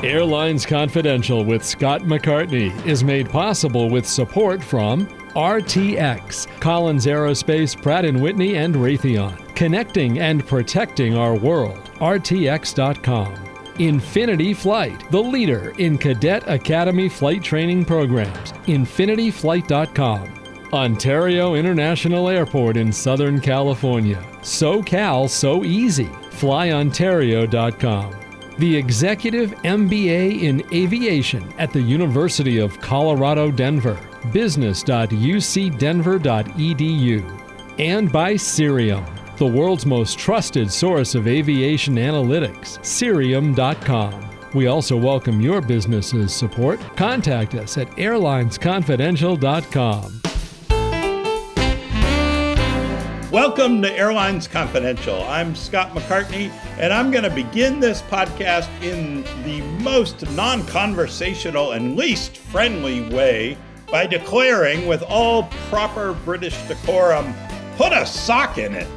Airlines Confidential with Scott McCartney is made possible with support from RTX, Collins Aerospace, Pratt & Whitney, and Raytheon. Connecting and protecting our world. RTX.com. Infinity Flight, the leader in Cadet Academy flight training programs. InfinityFlight.com. Ontario International Airport in Southern California. SoCal So Easy. FlyOntario.com. The Executive MBA in Aviation at the University of Colorado Denver. business.ucdenver.edu. And by Cirium, the world's most trusted source of aviation analytics, Cirium.com. We also welcome your business's support. Contact us at airlinesconfidential.com. Welcome to Airlines Confidential. I'm Scott McCartney, and I'm going to begin this podcast in the most non-conversational and least friendly way by declaring, with all proper British decorum, put a sock in it.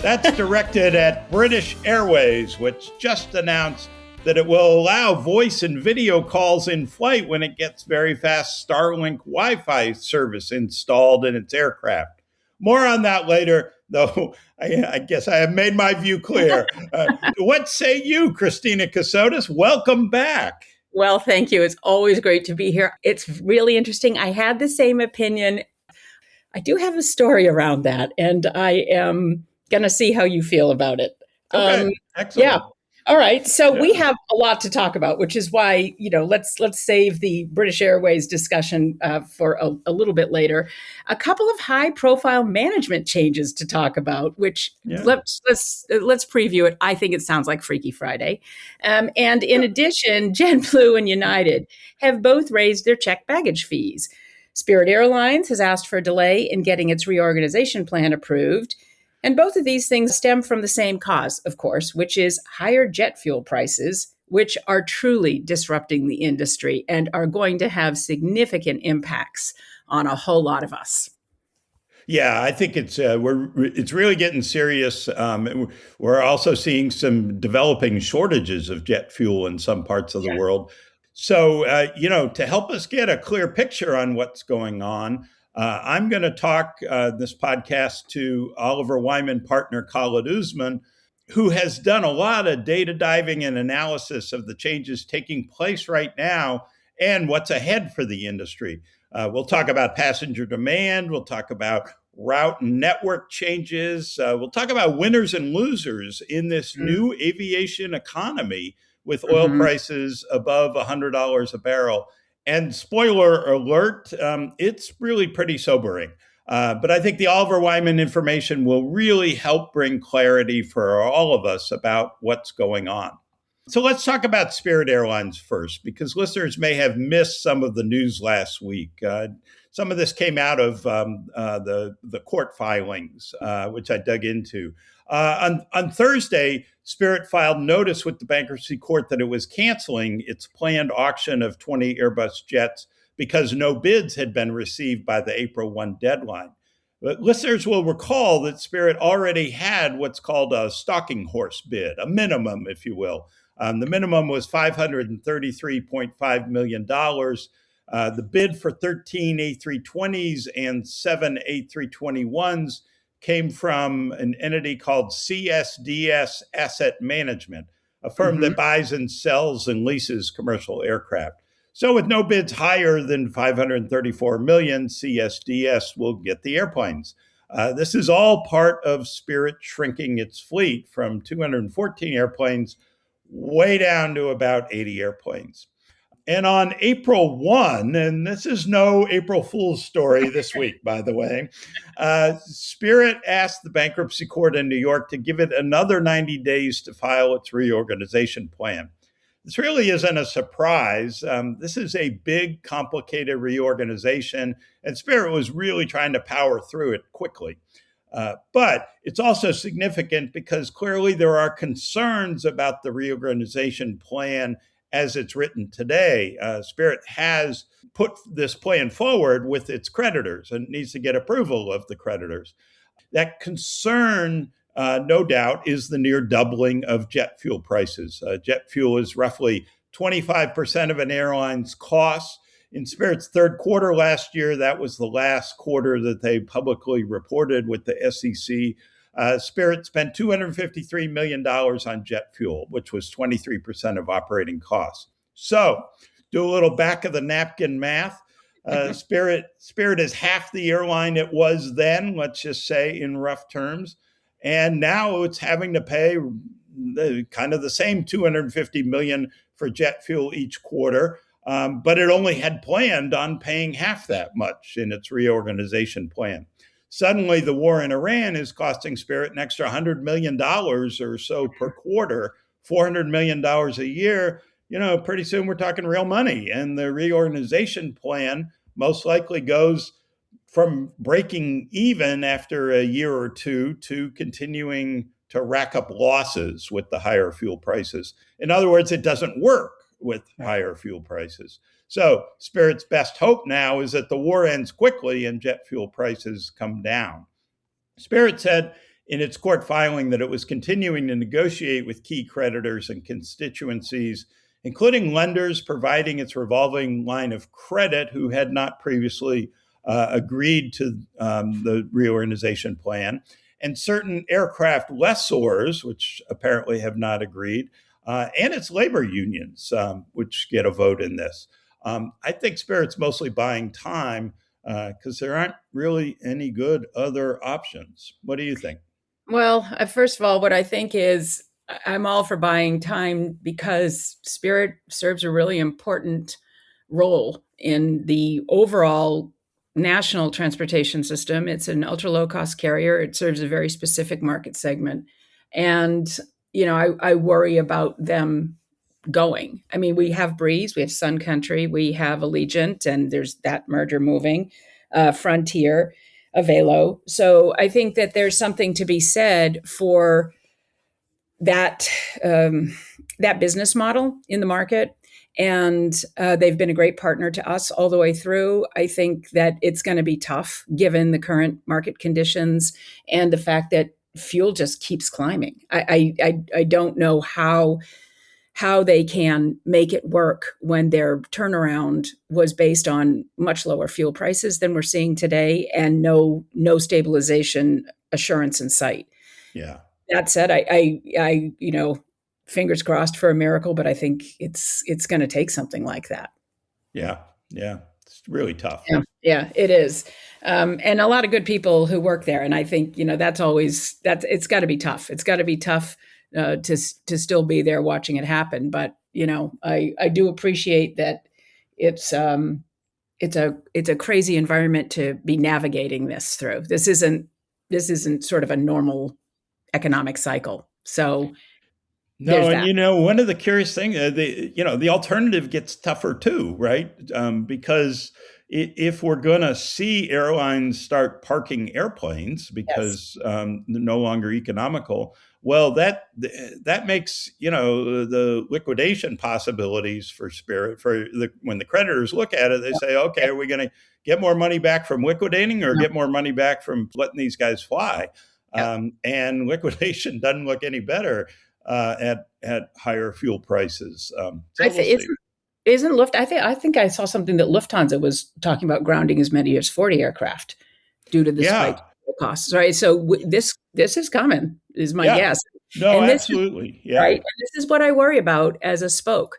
That's directed at British Airways, which just announced that it will allow voice and video calls in flight when it gets very fast Starlink Wi-Fi service installed in its aircraft. More on that later, though I guess I have made my view clear. What say you, Christina Cassotis? Welcome back. Well, thank you. It's always great to be here. It's really interesting. I had the same opinion. I do have a story around that, and I am going to see how you feel about it. Okay, excellent. Yeah. All right. So we have a lot to talk about, which is why, let's save the British Airways discussion for a little bit later. A couple of high profile management changes to talk about, which let's preview it. I think it sounds like Freaky Friday. And in addition, JetBlue and United have both raised their checked baggage fees. Spirit Airlines has asked for a delay in getting its reorganization plan approved. And both of these things stem from the same cause, of course, which is higher jet fuel prices, which are truly disrupting the industry and are going to have significant impacts on a whole lot of us. Yeah, I think it's really getting serious. We're also seeing some developing shortages of jet fuel in some parts of the world. So, to help us get a clear picture on what's going on, I'm going to talk this podcast to Oliver Wyman partner Khalid Usman, who has done a lot of data diving and analysis of the changes taking place right now and what's ahead for the industry. We'll talk about passenger demand. We'll talk about route and network changes. We'll talk about winners and losers in this new aviation economy with oil prices above $100 a barrel. And spoiler alert, it's really pretty sobering. But I think the Oliver Wyman information will really help bring clarity for all of us about what's going on. So let's talk about Spirit Airlines first, because listeners may have missed some of the news last week. Some of this came out of the court filings, which I dug into. On Thursday, Spirit filed notice with the bankruptcy court that it was canceling its planned auction of 20 Airbus jets because no bids had been received by the April 1 deadline. But listeners will recall that Spirit already had what's called a stalking horse bid, a minimum, if you will. The minimum was $533.5 million. The bid for 13 A320s and 7 A321s came from an entity called CSDS Asset Management, a firm that buys and sells and leases commercial aircraft. So with no bids higher than $534 million, CSDS will get the airplanes. This is all part of Spirit shrinking its fleet from 214 airplanes way down to about 80 airplanes. And on April 1, and this is no April Fool's story this week, by the way, Spirit asked the bankruptcy court in New York to give it another 90 days to file its reorganization plan. This really isn't a surprise. This is a big, complicated reorganization, and Spirit was really trying to power through it quickly. But it's also significant because clearly there are concerns about the reorganization plan as it's written today. Spirit has put this plan forward with its creditors and needs to get approval of the creditors. That concern, no doubt, is the near doubling of jet fuel prices. Jet fuel is roughly 25% of an airline's costs. In Spirit's third quarter last year, that was the last quarter that they publicly reported with the SEC. Spirit spent $253 million on jet fuel, which was 23% of operating costs. So do a little back of the napkin math. Spirit is half the airline it was then, let's just say in rough terms. And now it's having to pay kind of the same $250 million for jet fuel each quarter. But it only had planned on paying half that much in its reorganization plan. Suddenly, the war in Iran is costing Spirit an extra $100 million or so per quarter, $400 million a year. Pretty soon we're talking real money. And the reorganization plan most likely goes from breaking even after a year or two to continuing to rack up losses with the higher fuel prices. In other words, it doesn't work with higher fuel prices. So Spirit's best hope now is that the war ends quickly and jet fuel prices come down. Spirit said in its court filing that it was continuing to negotiate with key creditors and constituencies, including lenders providing its revolving line of credit who had not previously agreed to the reorganization plan, and certain aircraft lessors, which apparently have not agreed, and its labor unions, which get a vote in this. I think Spirit's mostly buying time because there aren't really any good other options. What do you think? Well, first of all, what I think is I'm all for buying time because Spirit serves a really important role in the overall national transportation system. It's an ultra low cost carrier. It serves a very specific market segment. And I worry about them going. I mean, we have Breeze, we have Sun Country, we have Allegiant, and there's that merger moving, Frontier, Avelo. So I think that there's something to be said for that business model in the market. And they've been a great partner to us all the way through. I think that it's going to be tough given the current market conditions and the fact that fuel just keeps climbing. I don't know how they can make it work when their turnaround was based on much lower fuel prices than we're seeing today and no stabilization assurance in sight. Yeah. That said, I fingers crossed for a miracle, but I think it's going to take something like that. Yeah. It's really tough. Yeah, it is. And a lot of good people who work there. And I think, it's got to be tough. It's got to be tough to still be there watching it happen. But, I do appreciate that it's a crazy environment to be navigating this through. This isn't sort of a normal economic cycle. So no, and one of the curious things, the alternative gets tougher too, right? Because if we're going to see airlines start parking airplanes because they're no longer economical, well, that makes the liquidation possibilities for Spirit when the creditors look at it, they say, okay, are we going to get more money back from liquidating or get more money back from letting these guys fly? And liquidation doesn't look any better at higher fuel prices. Isn't Lufthansa? I think I saw something that Lufthansa was talking about grounding as many as 40 aircraft due to the spike in costs. Right. So this is coming, is my guess. No, and absolutely. Right. And this is what I worry about as a spoke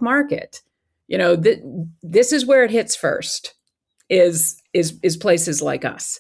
market. This is where it hits first. Is places like us.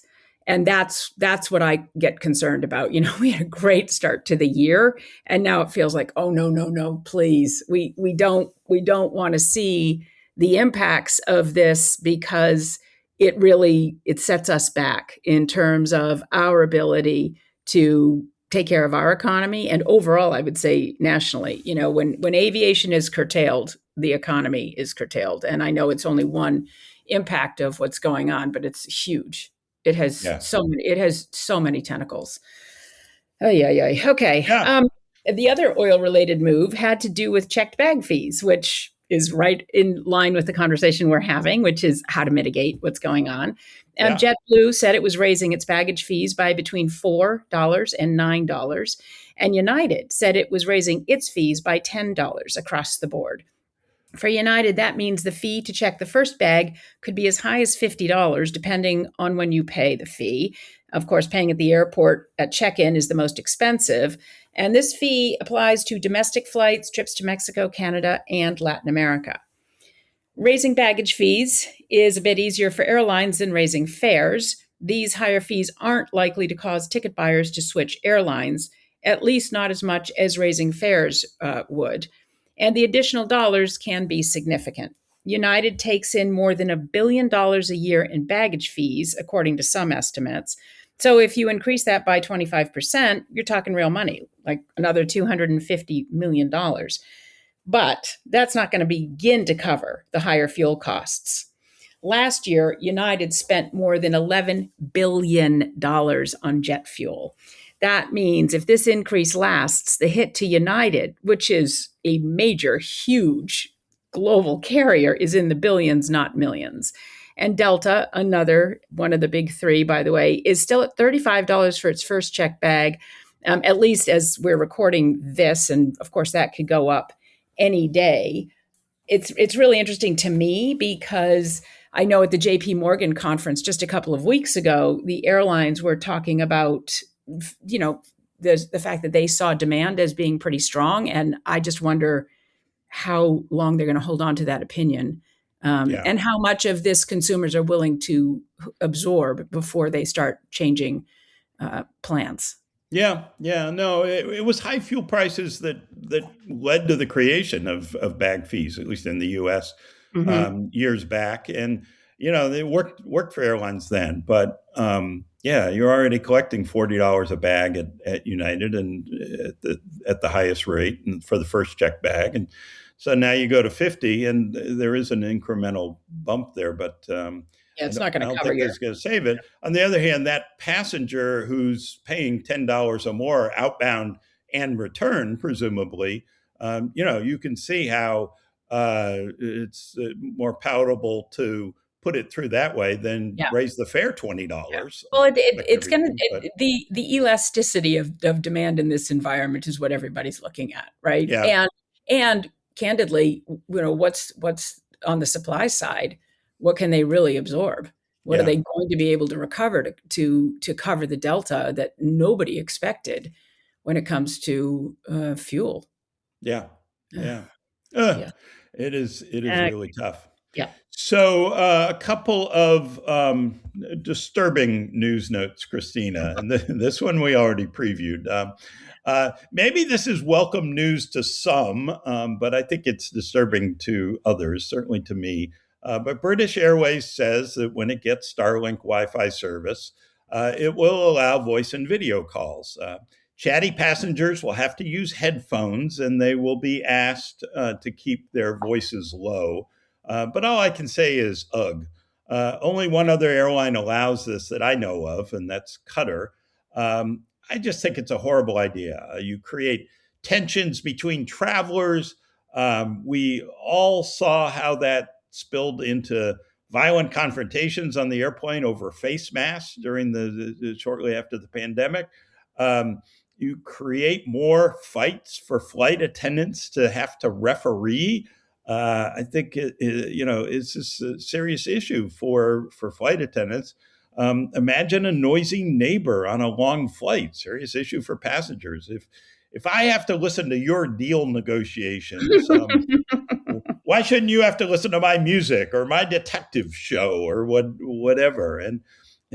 And that's what I get concerned about. We had a great start to the year, and now it feels like, oh no, please, we don't want to see the impacts of this because it sets us back in terms of our ability to take care of our economy and overall, I would say nationally. When aviation is curtailed, the economy is curtailed, and I know it's only one impact of what's going on, but it's huge. It has so many tentacles. Oh, yeah. Okay. Yeah. The other oil-related move had to do with checked bag fees, which is right in line with the conversation we're having, which is how to mitigate what's going on. JetBlue said it was raising its baggage fees by between $4 and $9. And United said it was raising its fees by $10 across the board. For United, that means the fee to check the first bag could be as high as $50, depending on when you pay the fee. Of course, paying at the airport at check-in is the most expensive. And this fee applies to domestic flights, trips to Mexico, Canada, and Latin America. Raising baggage fees is a bit easier for airlines than raising fares. These higher fees aren't likely to cause ticket buyers to switch airlines, at least not as much as raising fares would. And the additional dollars can be significant. United takes in more than $1 billion a year in baggage fees, according to some estimates. So if you increase that by 25%, you're talking real money, like another $250 million. But that's not going to begin to cover the higher fuel costs. Last year, United spent more than $11 billion on jet fuel. That means if this increase lasts, the hit to United, which is a major, huge global carrier, is in the billions, not millions. And Delta, another one of the big three, by the way, is still at $35 for its first check bag, at least as we're recording this. And of course, that could go up any day. It's really interesting to me because I know at the JP Morgan conference just a couple of weeks ago, the airlines were talking about, the fact that they saw demand as being pretty strong. And I just wonder how long they're going to hold on to that opinion, and how much of this consumers are willing to absorb before they start changing plans. No, it was high fuel prices that led to the creation of bag fees, at least in the U.S. Years back, and they worked for airlines then. But you're already collecting $40 a bag at United, and at the highest rate, and for the first check bag, and so now you go to 50, and there is an incremental bump there, but it's not going to cover you. It's going to save it. On the other hand, that passenger who's paying $10 or more outbound and return, presumably, you can see how it's more palatable to put it through that way than raise the fare $20. Yeah. Well, it's going to the elasticity of demand in this environment is what everybody's looking at, right? Yeah. And candidly, what's on the supply side? What can they really absorb? What are they going to be able to recover to cover the delta that nobody expected when it comes to fuel? It is really tough. Yeah. So a couple of disturbing news notes, Christina, and this one we already previewed. Maybe this is welcome news to some, but I think it's disturbing to others, certainly to me. But British Airways says that when it gets Starlink Wi-Fi service, it will allow voice and video calls. Chatty passengers will have to use headphones, and they will be asked to keep their voices low. But all I can say is ugh. Only one other airline allows this that I know of, and that's Qatar. I just think it's a horrible idea. You create tensions between travelers. We all saw how that spilled into violent confrontations on the airplane over face masks during the shortly after the pandemic. You create more fights for flight attendants to have to referee. I think it's just a serious issue for flight attendants. Imagine a noisy neighbor on a long flight. Serious issue for passengers. If I have to listen to your deal negotiations, why shouldn't you have to listen to my music or my detective show or whatever? And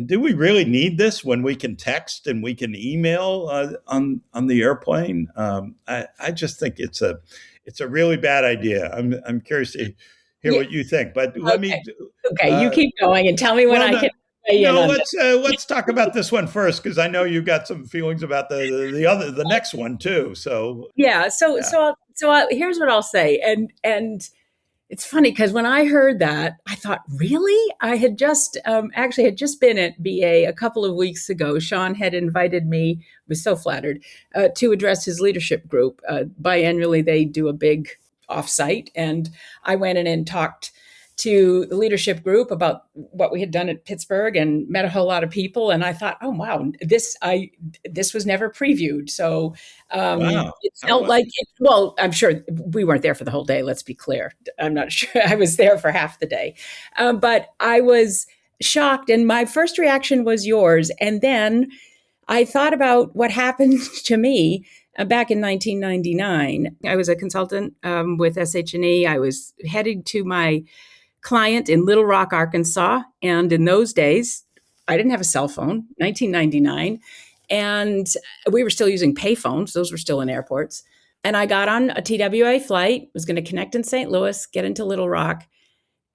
do we really need this when we can text and we can email on the airplane? I just think it's a really bad idea. I'm curious to hear what you think, but let me. Okay, you keep going and tell me when I can. Let's talk about this one first, because I know you've got some feelings about the next one too. So here's what I'll say, and it's funny because when I heard that, I thought, really? I had just been at BA a couple of weeks ago. Sean had invited me, was so flattered, to address his leadership group. Biannually, they do a big offsite, and I went in and talked to the leadership group about what we had done at Pittsburgh and met a whole lot of people. And I thought, oh wow, this was never previewed. So Wow. it felt like it, well, I'm sure we weren't there for the whole day. Let's be clear. I'm not sure. I was there for half the day, but I was shocked. And my first reaction was yours. And then I thought about what happened to me back in 1999. I was a consultant with SH&E. I was headed to my client in Little Rock, Arkansas. And in those days, I didn't have a cell phone, 1999. And we were still using payphones. Those were still in airports. And I got on a TWA flight, was going to connect in St. Louis, get into Little Rock.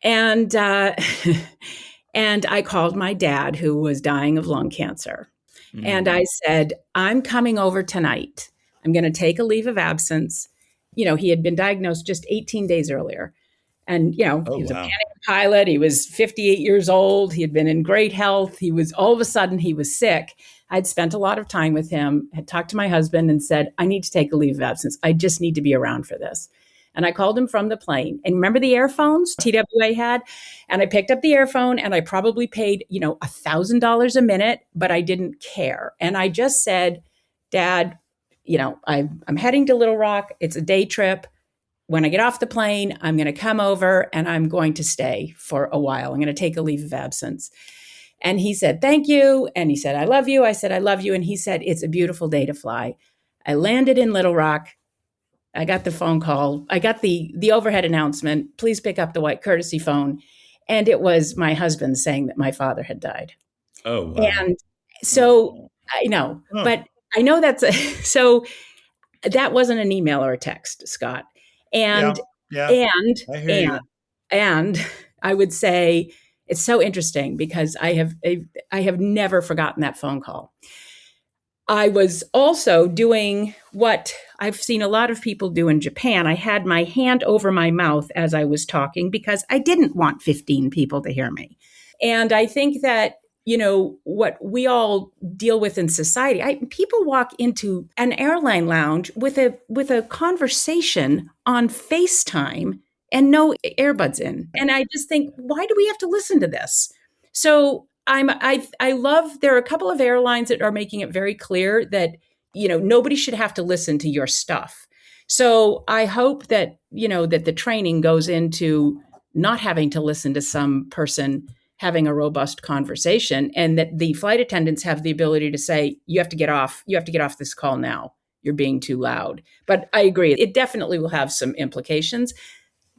And, and I called my dad, who was dying of lung cancer. And I said, I'm coming over tonight. I'm going to take a leave of absence. He had been diagnosed just 18 days earlier. And, he was a Pan Am pilot. He was 58 years old. He had been in great health. All of a sudden, he was sick. I'd spent a lot of time with him, had talked to my husband and said, I need to take a leave of absence. I just need to be around for this. And I called him from the plane. And remember the earphones TWA had? And I picked up the earphone and I probably paid, $1,000 a minute, but I didn't care. And I just said, Dad, I'm heading to Little Rock. It's a day trip. When I get off the plane, I'm going to come over and I'm going to stay for a while. I'm going to take a leave of absence. And he said, thank you. And he said, I love you. I said, I love you. And he said, it's a beautiful day to fly. I landed in Little Rock. I got the phone call. I got the overhead announcement. Please pick up the white courtesy phone. And it was my husband saying that my father had died. Oh, wow. And so I know, but I know so that wasn't an email or a text, Scott. And and I would say it's so interesting because I have never forgotten that phone call. I was also doing what I've seen a lot of people do in Japan. I had my hand over my mouth as I was talking because I didn't want 15 people to hear me. And I think that, what we all deal with in society, people walk into an airline lounge with a conversation on FaceTime and no earbuds in. And I just think, why do we have to listen to this? So I love, there are a couple of airlines that are making it very clear that, nobody should have to listen to your stuff. So I hope that, that the training goes into not having to listen to some person having a robust conversation, and that the flight attendants have the ability to say, you have to get off this call now. You're being too loud. But I agree, it definitely will have some implications.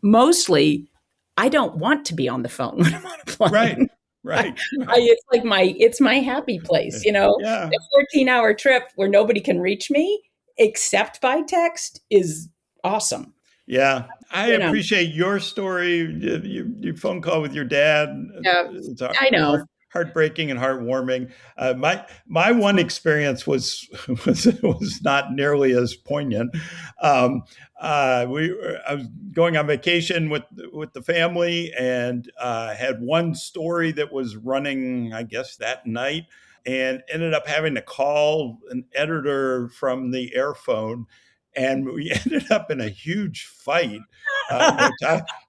Mostly, I don't want to be on the phone when I'm on a plane. Right. It's like my happy place, A 14-hour trip where nobody can reach me except by text is awesome. Yeah. I appreciate your story, your phone call with your dad. Yeah, I know. Heartbreaking and heartwarming. My one experience was not nearly as poignant. I was going on vacation with the family and had one story that was running, I guess, that night, and ended up having to call an editor from the airphone. And we ended up in a huge fight.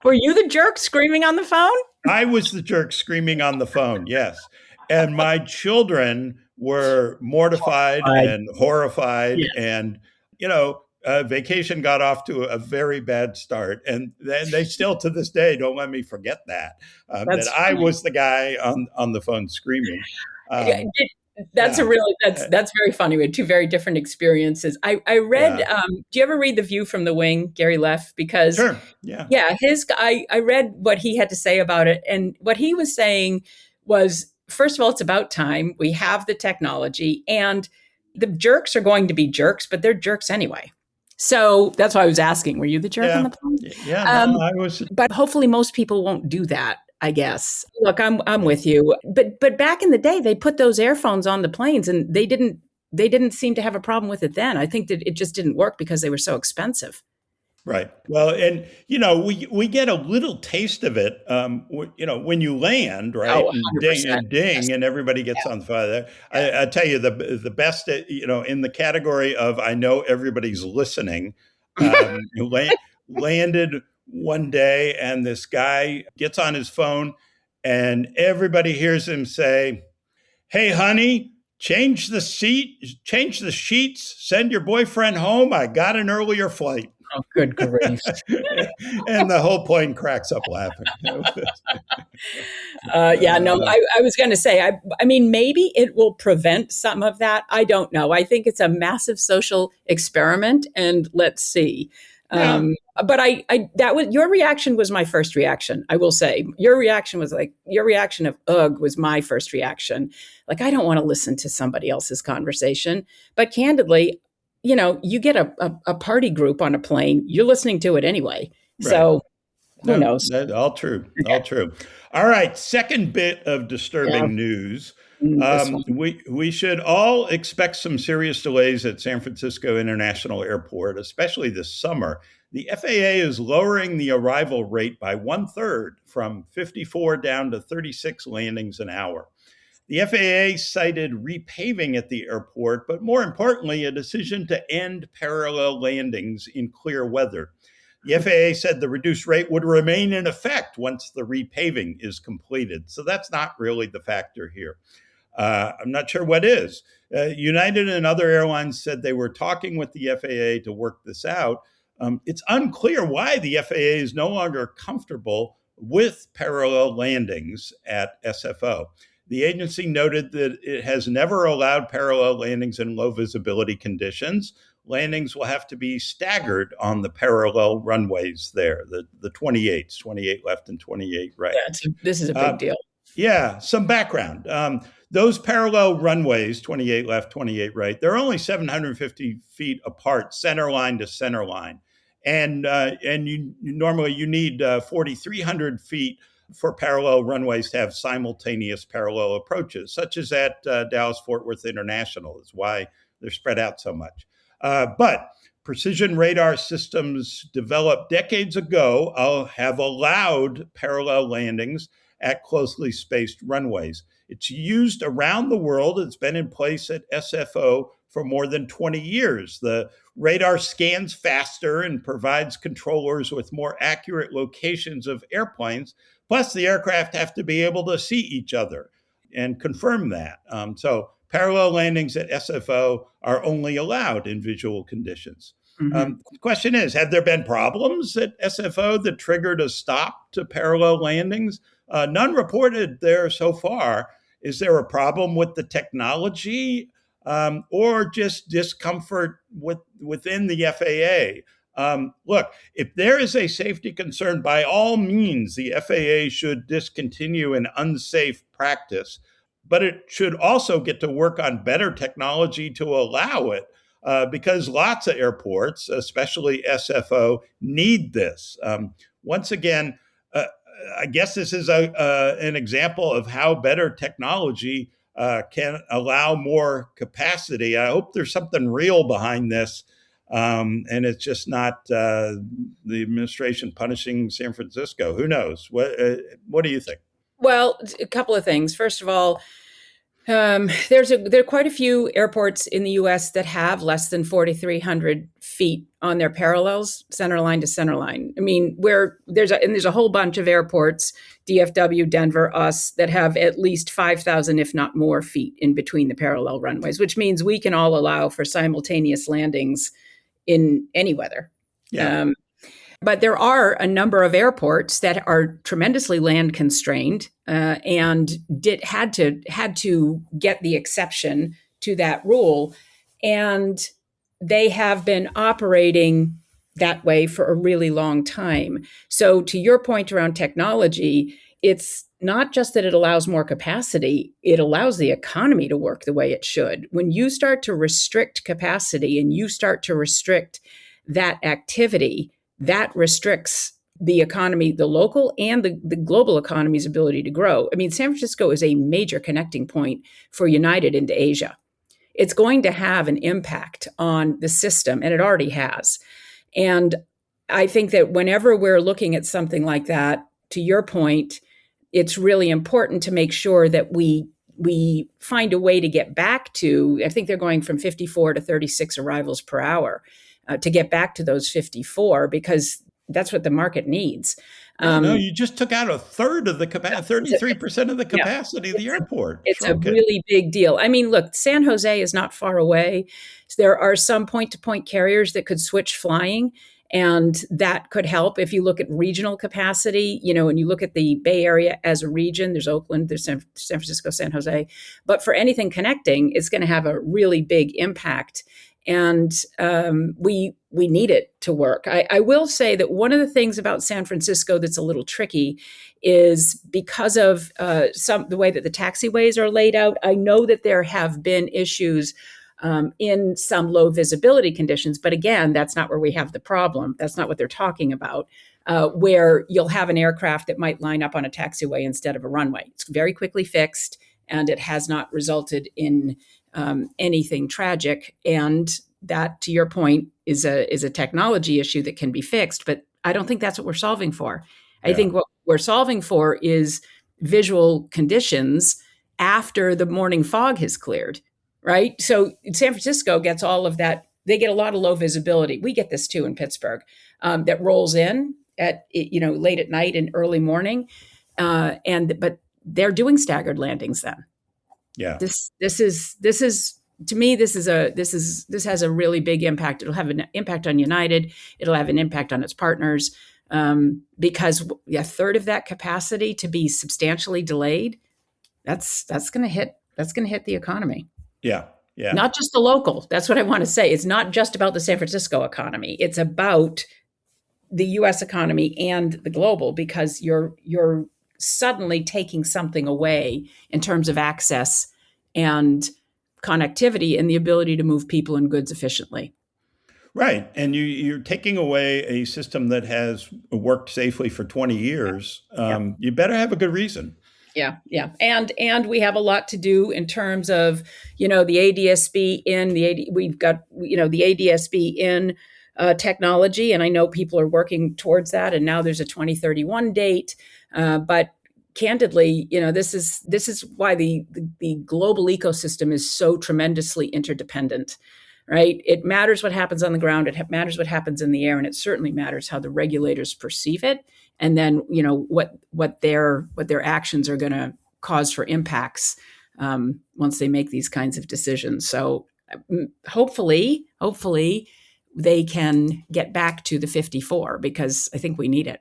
Were you the jerk screaming on the phone? I was the jerk screaming on the phone, yes. And my children were mortified and horrified. Yes. And, vacation got off to a very bad start. And they still, to this day, don't let me forget that I was the guy on the phone screaming. That's very funny. We had two very different experiences. I read, do you ever read The View from the Wing, Gary Leff? Because sure. I read what he had to say about it. And what he was saying was, first of all, it's about time. We have the technology and the jerks are going to be jerks, but they're jerks anyway. So that's why I was asking, were you the jerk on the phone? Yeah, I was. But hopefully most people won't do that, I guess. Look, I'm with you. But back in the day, they put those earphones on the planes and they didn't seem to have a problem with it then. I think that it just didn't work because they were so expensive. Right. Well, and, we get a little taste of it, when you land, right? Oh, and ding, and everybody gets on fire there. I tell you, the best, in the category of I know everybody's listening, landed one day, and this guy gets on his phone, and everybody hears him say, "Hey, honey, change the sheets, send your boyfriend home. I got an earlier flight." Oh, good grief. And the whole plane cracks up laughing. I was going to say, I mean, maybe it will prevent some of that. I don't know. I think it's a massive social experiment, and let's see. Yeah. But your reaction was my first reaction. I will say your reaction of ugh was my first reaction. Like, I don't want to listen to somebody else's conversation, but candidly, you get a party group on a plane, you're listening to it anyway. Right. So who knows? All true. All true. All right. Second bit of disturbing news. We should all expect some serious delays at San Francisco International Airport, especially this summer. The FAA is lowering the arrival rate by 1/3 from 54 down to 36 landings an hour. The FAA cited repaving at the airport, but more importantly, a decision to end parallel landings in clear weather. The FAA said the reduced rate would remain in effect once the repaving is completed. So that's not really the factor here. I'm not sure what is. United and other airlines said they were talking with the FAA to work this out. It's unclear why the FAA is no longer comfortable with parallel landings at SFO. The agency noted that it has never allowed parallel landings in low visibility conditions. Landings will have to be staggered on the parallel runways there, the 28s, 28 left and 28 right. Yeah, this is a big deal. Yeah, some background. Those parallel runways, 28 left, 28 right, they're only 750 feet apart, center line to center line. And you normally need 4,300 feet for parallel runways to have simultaneous parallel approaches, such as at Dallas-Fort Worth International. That's why they're spread out so much. But precision radar systems developed decades ago have allowed parallel landings at closely spaced runways. It's used around the world. It's been in place at SFO for more than 20 years. The radar scans faster and provides controllers with more accurate locations of airplanes. Plus, the aircraft have to be able to see each other and confirm that. So parallel landings at SFO are only allowed in visual conditions. The question is, have there been problems at SFO that triggered a stop to parallel landings? None reported there so far. Is there a problem with the technology or just discomfort within the FAA? Look, if there is a safety concern, by all means, the FAA should discontinue an unsafe practice, but it should also get to work on better technology to allow it because lots of airports, especially SFO, need this. Once again, I guess this is an example of how better technology can allow more capacity. I hope there's something real behind this. And it's just not the administration punishing San Francisco. Who knows? What do you think? Well, a couple of things. First of all, there are quite a few airports in the U.S. that have less than 4,300 feet on their parallels, center line to center line. I mean, there's a whole bunch of airports, DFW, Denver, us, that have at least 5,000, if not more, feet in between the parallel runways, which means we can all allow for simultaneous landings in any weather. Yeah. But there are a number of airports that are tremendously land constrained and had to get the exception to that rule. And they have been operating that way for a really long time. So to your point around technology, it's not just that it allows more capacity, it allows the economy to work the way it should. When you start to restrict capacity and you start to restrict that activity, that restricts the economy, the local and the global economy's ability to grow. I mean, San Francisco is a major connecting point for United into Asia. It's going to have an impact on the system, and it already has. And I think that whenever we're looking at something like that, to your point, it's really important to make sure that we find a way to get back to, I think they're going from 54 to 36 arrivals per hour, to get back to those 54, because that's what the market needs. No, you just took out a third of the capacity, 33% of the capacity of the airport. It's a really big deal. I mean, look, San Jose is not far away. There are some point-to-point carriers that could switch flying, and that could help. If you look at regional capacity, and you look at the Bay Area as a region, there's Oakland, there's San Francisco, San Jose. But for anything connecting, it's going to have a really big impact. And we need it to work. I will say that one of the things about San Francisco that's a little tricky is because of the way that the taxiways are laid out. I know that there have been issues in some low visibility conditions, but again, that's not where we have the problem. That's not what they're talking about. Where you'll have an aircraft that might line up on a taxiway instead of a runway. It's very quickly fixed, and it has not resulted in anything tragic. And that, to your point, is a technology issue that can be fixed. But I don't think that's what we're solving for. I think what we're solving for is visual conditions after the morning fog has cleared, right? So San Francisco gets all of that. They get a lot of low visibility. We get this too in Pittsburgh, that rolls in at late at night and early morning, but they're doing staggered landings then. Yeah. This is to me, this has a really big impact. It'll have an impact on United. It'll have an impact on its partners, because a third of that capacity to be substantially delayed, that's going to hit the economy. Yeah. Yeah. Not just the local. That's what I want to say. It's not just about the San Francisco economy. It's about the U.S. economy and the global, because you're suddenly taking something away in terms of access and connectivity and the ability to move people and goods efficiently. Right. And you're taking away a system that has worked safely for 20 years. You better have a good reason. Yeah. And we have a lot to do in terms of, the ADS-B we've got, the ADS-B in technology. And I know people are working towards that. And now there's a 2031 date. But candidly, this is why the global ecosystem is so tremendously interdependent, right? It matters what happens on the ground. It matters what happens in the air, and it certainly matters how the regulators perceive it, and then what their actions are going to cause for impacts once they make these kinds of decisions. So hopefully they can get back to the 54, because I think we need it.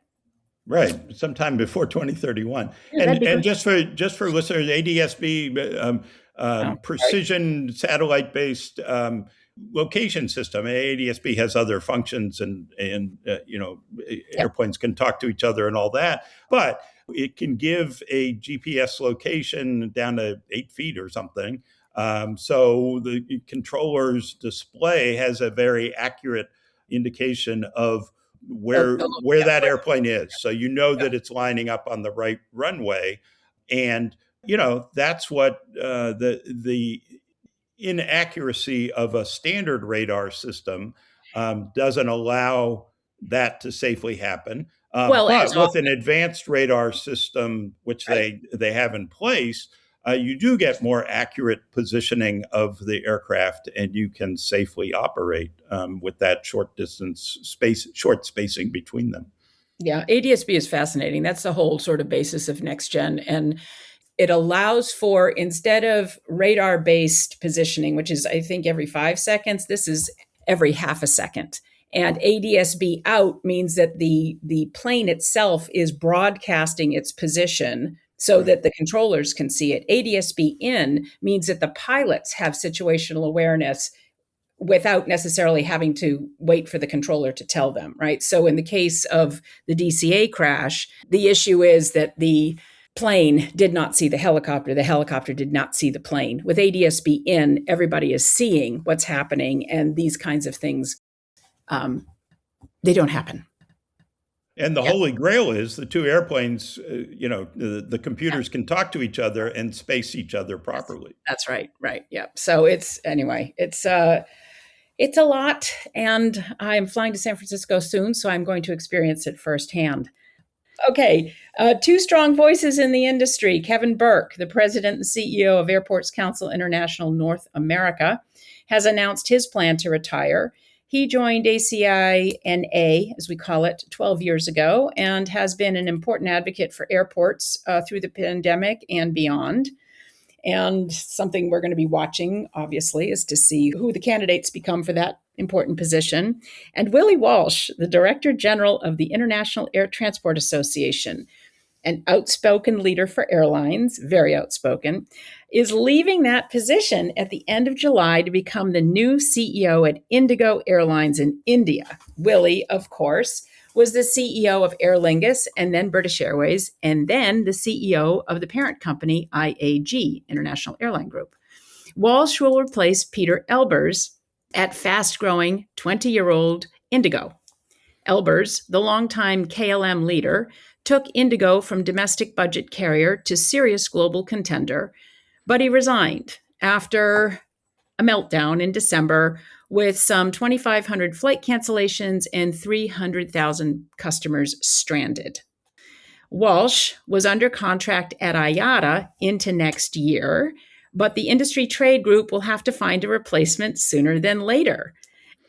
Right, sometime before 2031. And just for listeners, ADS-B, precision satellite-based location system. ADS-B has other functions, and airplanes can talk to each other and all that, but it can give a GPS location down to 8 feet or something. So the controller's display has a very accurate indication of where that airplane is. So that it's lining up on the right runway. And, that's what the inaccuracy of a standard radar system doesn't allow that to safely happen. But with an advanced radar system, which they have in place, you do get more accurate positioning of the aircraft, and you can safely operate with that short spacing between them. Yeah, ADS-B is fascinating. That's the whole sort of basis of next gen. And it allows for, instead of radar-based positioning, which is, I think, every 5 seconds, this is every half a second. And ADS-B out means that the plane itself is broadcasting its position so that the controllers can see it. ADS-B in means that the pilots have situational awareness without necessarily having to wait for the controller to tell them, right? So in the case of the DCA crash, the issue is that the plane did not see the helicopter did not see the plane. With ADS-B in, everybody is seeing what's happening, and these kinds of things, they don't happen. And the holy grail is the two airplanes, the computers can talk to each other and space each other properly. That's right. Right. Yeah. So it's a lot, and I'm flying to San Francisco soon, so I'm going to experience it firsthand. Okay. Two strong voices in the industry. Kevin Burke, the president and CEO of Airports Council International North America, has announced his plan to retire. He joined ACI-NA, as we call it, 12 years ago, and has been an important advocate for airports through the pandemic and beyond. And something we're going to be watching, obviously, is to see who the candidates become for that important position. And Willie Walsh, the Director General of the International Air Transport Association, an outspoken leader for airlines, very outspoken, is leaving that position at the end of July to become the new CEO at IndiGo Airlines in India. Willie, of course, was the CEO of Aer Lingus and then British Airways, and then the CEO of the parent company, IAG, International Airline Group. Walsh will replace Pieter Elbers at fast-growing 20-year-old IndiGo. Elbers, the longtime KLM leader, took IndiGo from domestic budget carrier to serious global contender, but he resigned after a meltdown in December with some 2,500 flight cancellations and 300,000 customers stranded. Walsh was under contract at IATA into next year, but the industry trade group will have to find a replacement sooner than later.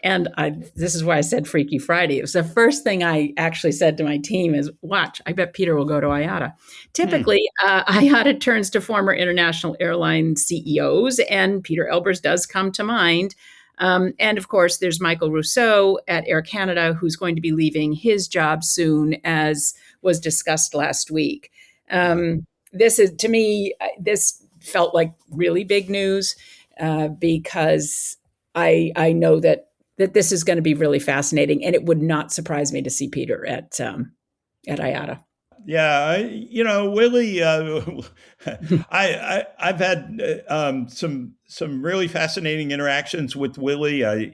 And this is why I said Freaky Friday. It was the first thing I actually said to my team is, watch, I bet Pieter will go to IATA. Typically, IATA turns to former international airline CEOs, and Pieter Elbers does come to mind. And of course, there's Michael Rousseau at Air Canada, who's going to be leaving his job soon, as was discussed last week. This is, to me, this felt like really big news because I know that this is going to be really fascinating, and it would not surprise me to see Pieter at IATA. Yeah, Willie. I've had some really fascinating interactions with Willie. I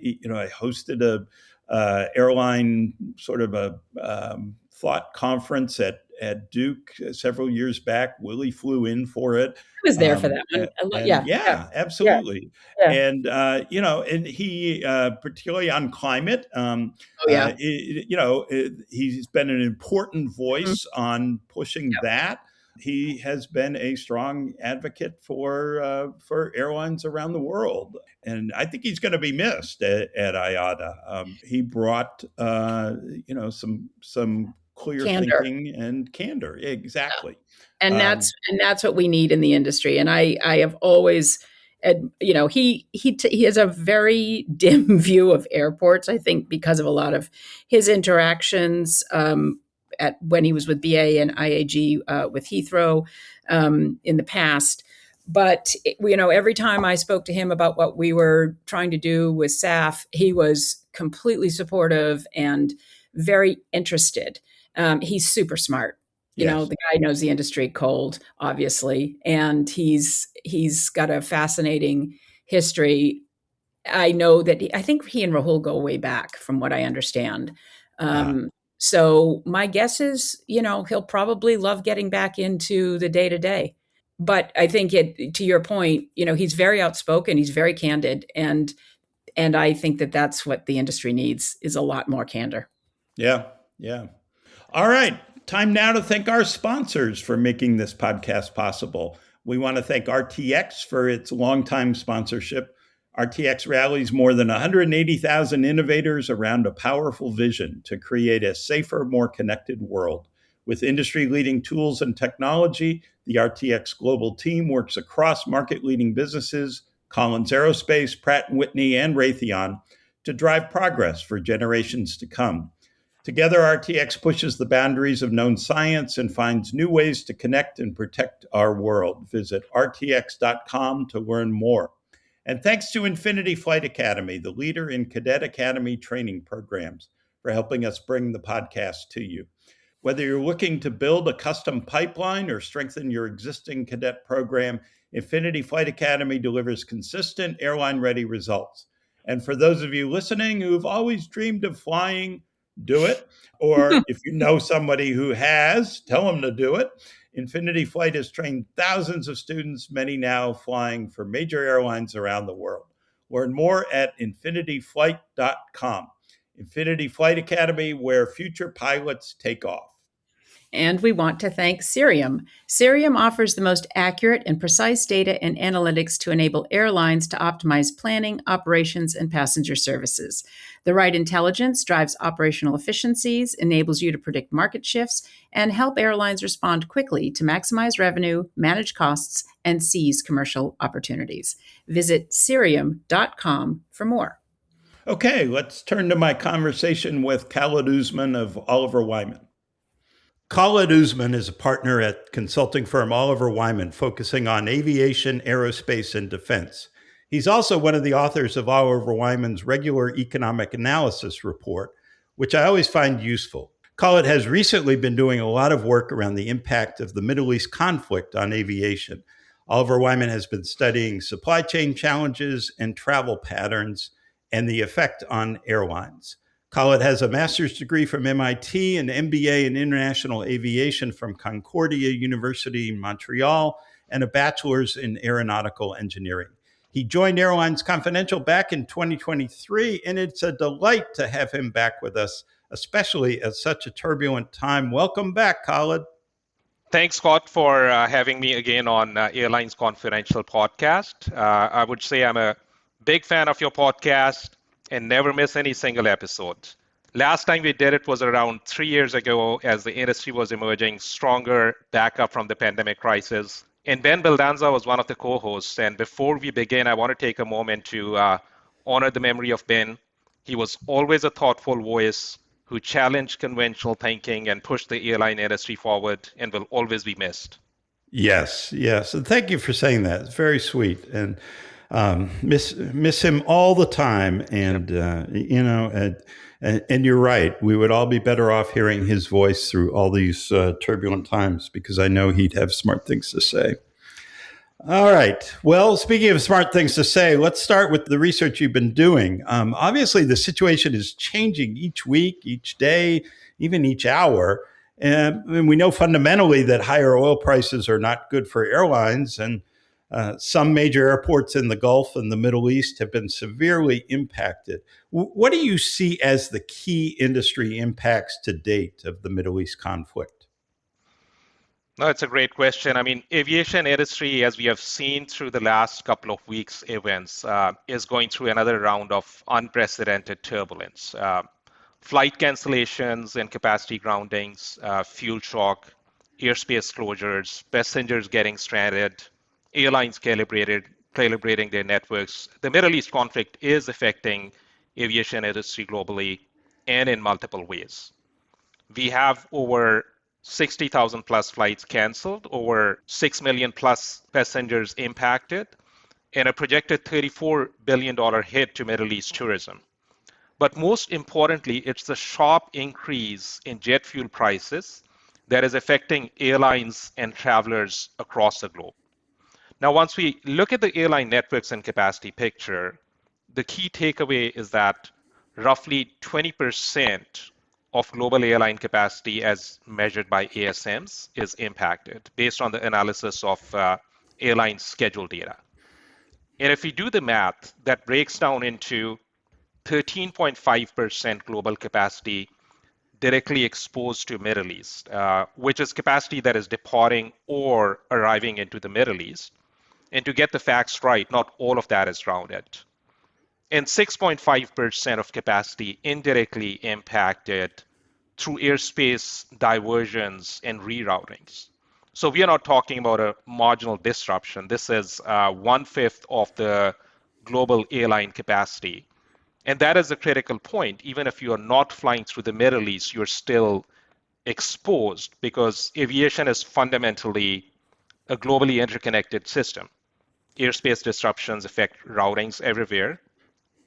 hosted a airline sort of a thought conference at Duke several years back. Willie flew in for it. I was there for that one. Yeah, absolutely. Yeah. And and he particularly on climate. He's been an important voice on pushing that. He has been a strong advocate for airlines around the world, and I think he's going to be missed at IATA. He brought some clear thinking and candor. Exactly. And that's what we need in the industry. And I have always, he has a very dim view of airports, I think, because of a lot of his interactions when he was with BA and IAG with Heathrow in the past. But, every time I spoke to him about what we were trying to do with SAF, he was completely supportive and very interested. He's super smart. The guy knows the industry cold, obviously, and he's got a fascinating history. I know that I think he and Rahul go way back, from what I understand. So my guess is, he'll probably love getting back into the day-to-day. But I think to your point, he's very outspoken, he's very candid, and I think that that's what the industry needs, is a lot more candor. Yeah. All right. Time now to thank our sponsors for making this podcast possible. We want to thank RTX for its longtime sponsorship. RTX rallies more than 180,000 innovators around a powerful vision to create a safer, more connected world. With industry-leading tools and technology, the RTX global team works across market-leading businesses, Collins Aerospace, Pratt & Whitney, and Raytheon, to drive progress for generations to come. Together, RTX pushes the boundaries of known science and finds new ways to connect and protect our world. Visit rtx.com to learn more. And thanks to Infinity Flight Academy, the leader in Cadet Academy training programs, for helping us bring the podcast to you. Whether you're looking to build a custom pipeline or strengthen your existing cadet program, Infinity Flight Academy delivers consistent airline-ready results. And for those of you listening who've always dreamed of flying, do it. Or if you know somebody who has, tell them to do it. Infinity Flight has trained thousands of students, many now flying for major airlines around the world. Learn more at infinityflight.com. Infinity Flight Academy, where future pilots take off. And we want to thank Cirium. Cirium offers the most accurate and precise data and analytics to enable airlines to optimize planning, operations, and passenger services. The right intelligence drives operational efficiencies, enables you to predict market shifts, and help airlines respond quickly to maximize revenue, manage costs, and seize commercial opportunities. Visit Cirium.com for more. Okay, let's turn to my conversation with Khalid Usman of Oliver Wyman. Khalid Usman is a partner at consulting firm Oliver Wyman, focusing on aviation, aerospace, and defense. He's also one of the authors of Oliver Wyman's regular economic analysis report, which I always find useful. Khalid has recently been doing a lot of work around the impact of the Middle East conflict on aviation. Oliver Wyman has been studying supply chain challenges and travel patterns and the effect on airlines. Khalid has a master's degree from MIT, an MBA in international aviation from Concordia University in Montreal, and a bachelor's in aeronautical engineering. He joined Airlines Confidential back in 2023, and it's a delight to have him back with us, especially at such a turbulent time. Welcome back, Khalid. Thanks, Scott, for having me again on Airlines Confidential podcast. I would say I'm a big fan of your podcast and never miss any single episode. Last time we did it was around 3 years ago as the industry was emerging stronger back up from the pandemic crisis. And Ben Baldanza was one of the co-hosts. And before we begin, I want to take a moment to honor the memory of Ben. He was always a thoughtful voice who challenged conventional thinking and pushed the airline industry forward and will always be missed. Yes. And thank you for saying that. It's very sweet. And miss him all the time. And, and you're right. We would all be better off hearing his voice through all these turbulent times, because I know he'd have smart things to say. All right. Well, speaking of smart things to say, let's start with the research you've been doing. Obviously, the situation is changing each week, each day, even each hour. And we know fundamentally that higher oil prices are not good for airlines. And some major airports in the Gulf and the Middle East have been severely impacted. What do you see as the key industry impacts to date of the Middle East conflict? No, it's a great question. I mean, aviation industry, as we have seen through the last couple of weeks' events, is going through another round of unprecedented turbulence. Flight cancellations and capacity groundings, fuel shock, airspace closures, passengers getting stranded, airlines calibrating their networks. The Middle East conflict is affecting aviation industry globally and in multiple ways. We have over 60,000 plus flights canceled, over 6 million plus passengers impacted, and a projected $34 billion hit to Middle East tourism. But most importantly, it's the sharp increase in jet fuel prices that is affecting airlines and travelers across the globe. Now, once we look at the airline networks and capacity picture, the key takeaway is that roughly 20% of global airline capacity as measured by ASMs is impacted based on the analysis of airline schedule data. And if we do the math, that breaks down into 13.5% global capacity directly exposed to Middle East, which is capacity that is departing or arriving into the Middle East. And to get the facts right, not all of that is rounded. And 6.5% of capacity indirectly impacted through airspace diversions and reroutings. So we are not talking about a marginal disruption. This is 1/5 of the global airline capacity. And that is a critical point. Even if you are not flying through the Middle East, you're still exposed because aviation is fundamentally a globally interconnected system. Airspace disruptions affect routings everywhere.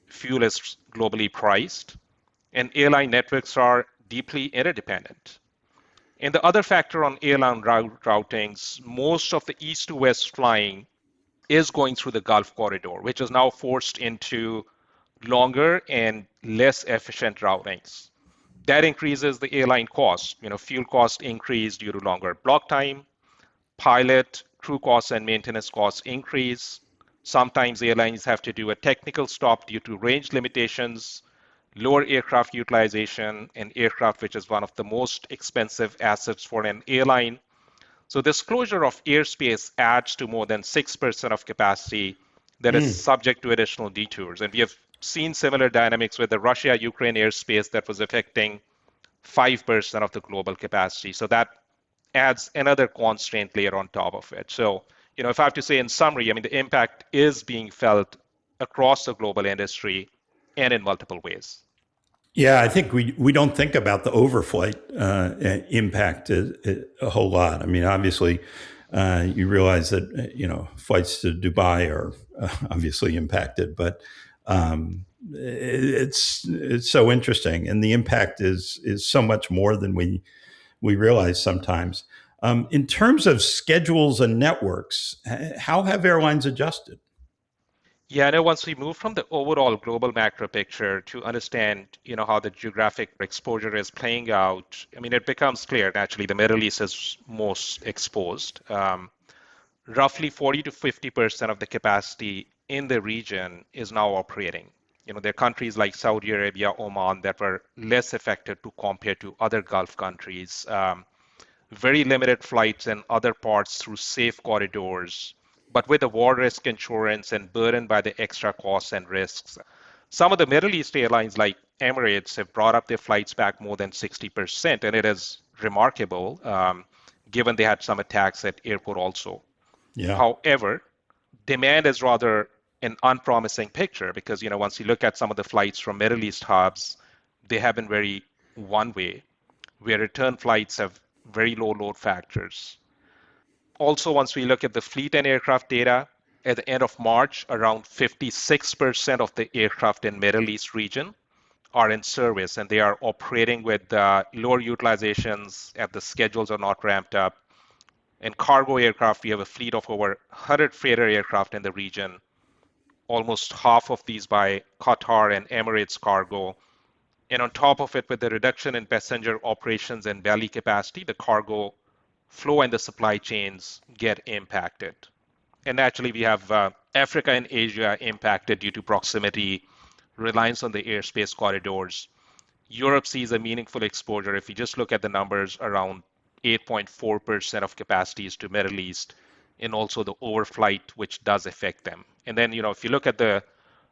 Fuel is globally priced, and airline networks are deeply interdependent. And the other factor on airline routings, most of the east to west flying is going through the Gulf corridor, which is now forced into longer and less efficient routings. That increases the airline cost. Fuel cost increase due to longer block time, pilot, crew costs, and maintenance costs increase. Sometimes airlines have to do a technical stop due to range limitations. lower aircraft utilization, and aircraft, which is one of the most expensive assets for an airline. So this closure of airspace adds to more than 6% of capacity that is subject to additional detours. And we have seen similar dynamics with the Russia-Ukraine airspace that was affecting 5% of the global capacity. So that adds another constraint layer on top of it. So, if I have to say in summary, I mean, the impact is being felt across the global industry and in multiple ways. Yeah, I think we don't think about the overflight impact a whole lot. I mean, obviously, you realize that flights to Dubai are obviously impacted, but it's so interesting, and the impact is so much more than we realize sometimes. In terms of schedules and networks, how have airlines adjusted? Yeah, I know once we move from the overall global macro picture to understand, how the geographic exposure is playing out, I mean, it becomes clear, naturally, the Middle East is most exposed. Roughly 40 to 50% of the capacity in the region is now operating. There are countries like Saudi Arabia, Oman that were less affected compared to other Gulf countries. Very limited flights in other parts through safe corridors, but with the war risk insurance and burdened by the extra costs and risks. Some of the Middle East airlines like Emirates have brought up their flights back more than 60%, and it is remarkable given they had some attacks at airport also. Yeah. However, demand is rather an unpromising picture because, once you look at some of the flights from Middle East hubs, they have been very one-way, where return flights have very low load factors. Also, once we look at the fleet and aircraft data, at the end of March, around 56% of the aircraft in Middle East region are in service, and they are operating with lower utilizations as the schedules are not ramped up. In cargo aircraft, we have a fleet of over 100 freighter aircraft in the region, almost half of these by Qatar and Emirates Cargo. And on top of it, with the reduction in passenger operations and belly capacity, the cargo flow and the supply chains get impacted. And naturally, we have Africa and Asia impacted due to proximity, reliance on the airspace corridors. Europe sees a meaningful exposure. If you just look at the numbers, around 8.4% of capacity is to Middle East, and also the overflight, which does affect them. And then, if you look at the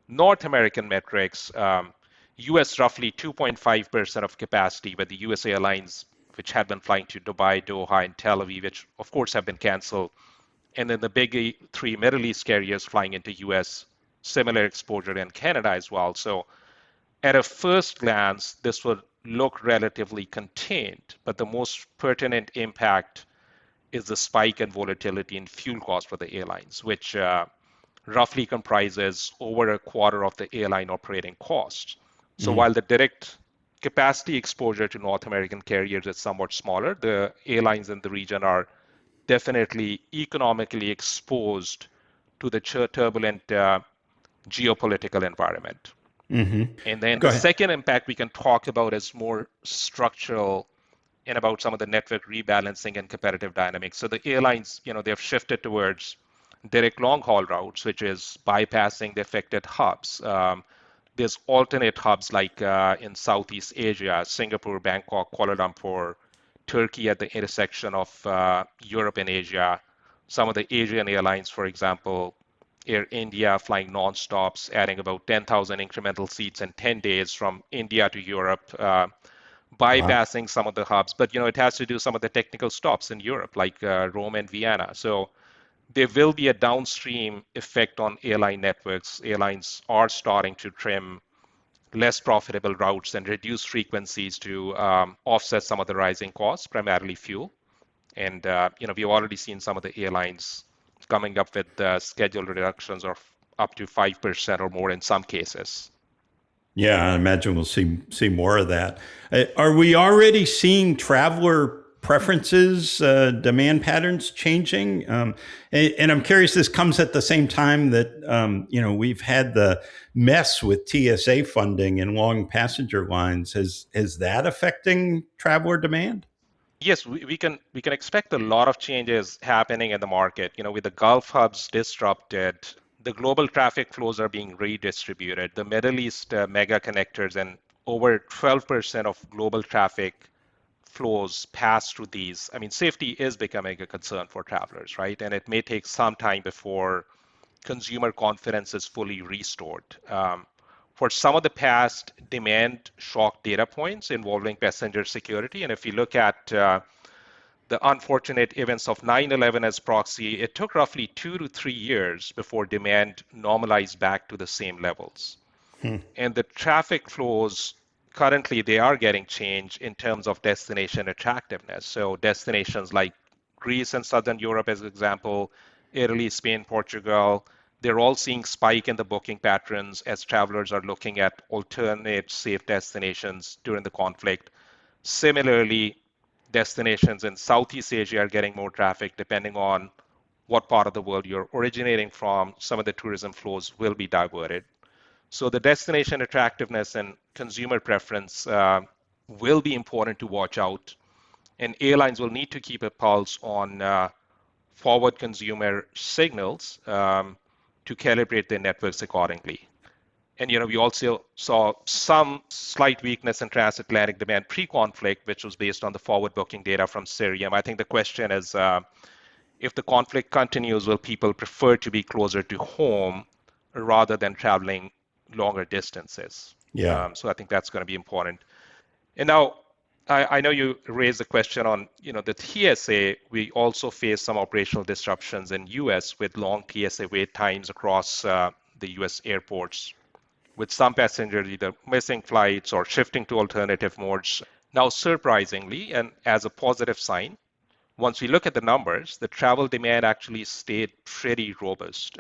North American metrics, US roughly 2.5% of capacity, but the US airlines, which had been flying to Dubai, Doha, and Tel Aviv, which of course have been canceled. And then the big three Middle East carriers flying into US, similar exposure in Canada as well. So at a first glance, this would look relatively contained, but the most pertinent impact is the spike in volatility in fuel costs for the airlines, which roughly comprises over a quarter of the airline operating costs. So while the direct capacity exposure to North American carriers is somewhat smaller, the airlines in the region are definitely economically exposed to the turbulent geopolitical environment. And then the second impact we can talk about is more structural and about some of the network rebalancing and competitive dynamics. So the airlines, they've shifted towards direct long-haul routes, which is bypassing the affected hubs. There's alternate hubs like in Southeast Asia, Singapore, Bangkok, Kuala Lumpur, Turkey at the intersection of Europe and Asia. Some of the Asian airlines, for example, Air India flying non-stops, adding about 10,000 incremental seats in 10 days from India to Europe, bypassing some of the hubs. But, it has to do some of the technical stops in Europe, like Rome and Vienna. So there will be a downstream effect on airline networks. Airlines are starting to trim less profitable routes and reduce frequencies to offset some of the rising costs, primarily fuel. And, we've already seen some of the airlines coming up with schedule reductions of up to 5% or more in some cases. Yeah, I imagine we'll see more of that. Are we already seeing traveler preferences, demand patterns changing? And I'm curious, this comes at the same time that, we've had the mess with TSA funding and long passenger lines. Is that affecting traveler demand? Yes, we can expect a lot of changes happening in the market. With the Gulf hubs disrupted, the global traffic flows are being redistributed. The Middle East mega connectors and over 12% of global traffic flows pass through these. I mean, safety is becoming a concern for travelers, right? And it may take some time before consumer confidence is fully restored. For some of the past demand shock data points involving passenger security, and if you look at the unfortunate events of 9/11 as proxy, it took roughly 2 to 3 years before demand normalized back to the same levels. And the traffic flows currently, they are getting changed in terms of destination attractiveness. So destinations like Greece and Southern Europe, as an example, Italy, Spain, Portugal, they're all seeing spike in the booking patterns as travelers are looking at alternate safe destinations during the conflict. Similarly, destinations in Southeast Asia are getting more traffic depending on what part of the world you're originating from. Some of the tourism flows will be diverted. So the destination attractiveness and consumer preference will be important to watch out. And airlines will need to keep a pulse on forward consumer signals to calibrate their networks accordingly. And we also saw some slight weakness in transatlantic demand pre-conflict, which was based on the forward booking data from Cirium. I think the question is, if the conflict continues, will people prefer to be closer to home rather than traveling longer distances? Yeah. So I think that's going to be important. And now, I know you raised the question on, the TSA. We also face some operational disruptions in US with long TSA wait times across the US airports, with some passengers either missing flights or shifting to alternative modes. Now, surprisingly, and as a positive sign, once we look at the numbers, the travel demand actually stayed pretty robust.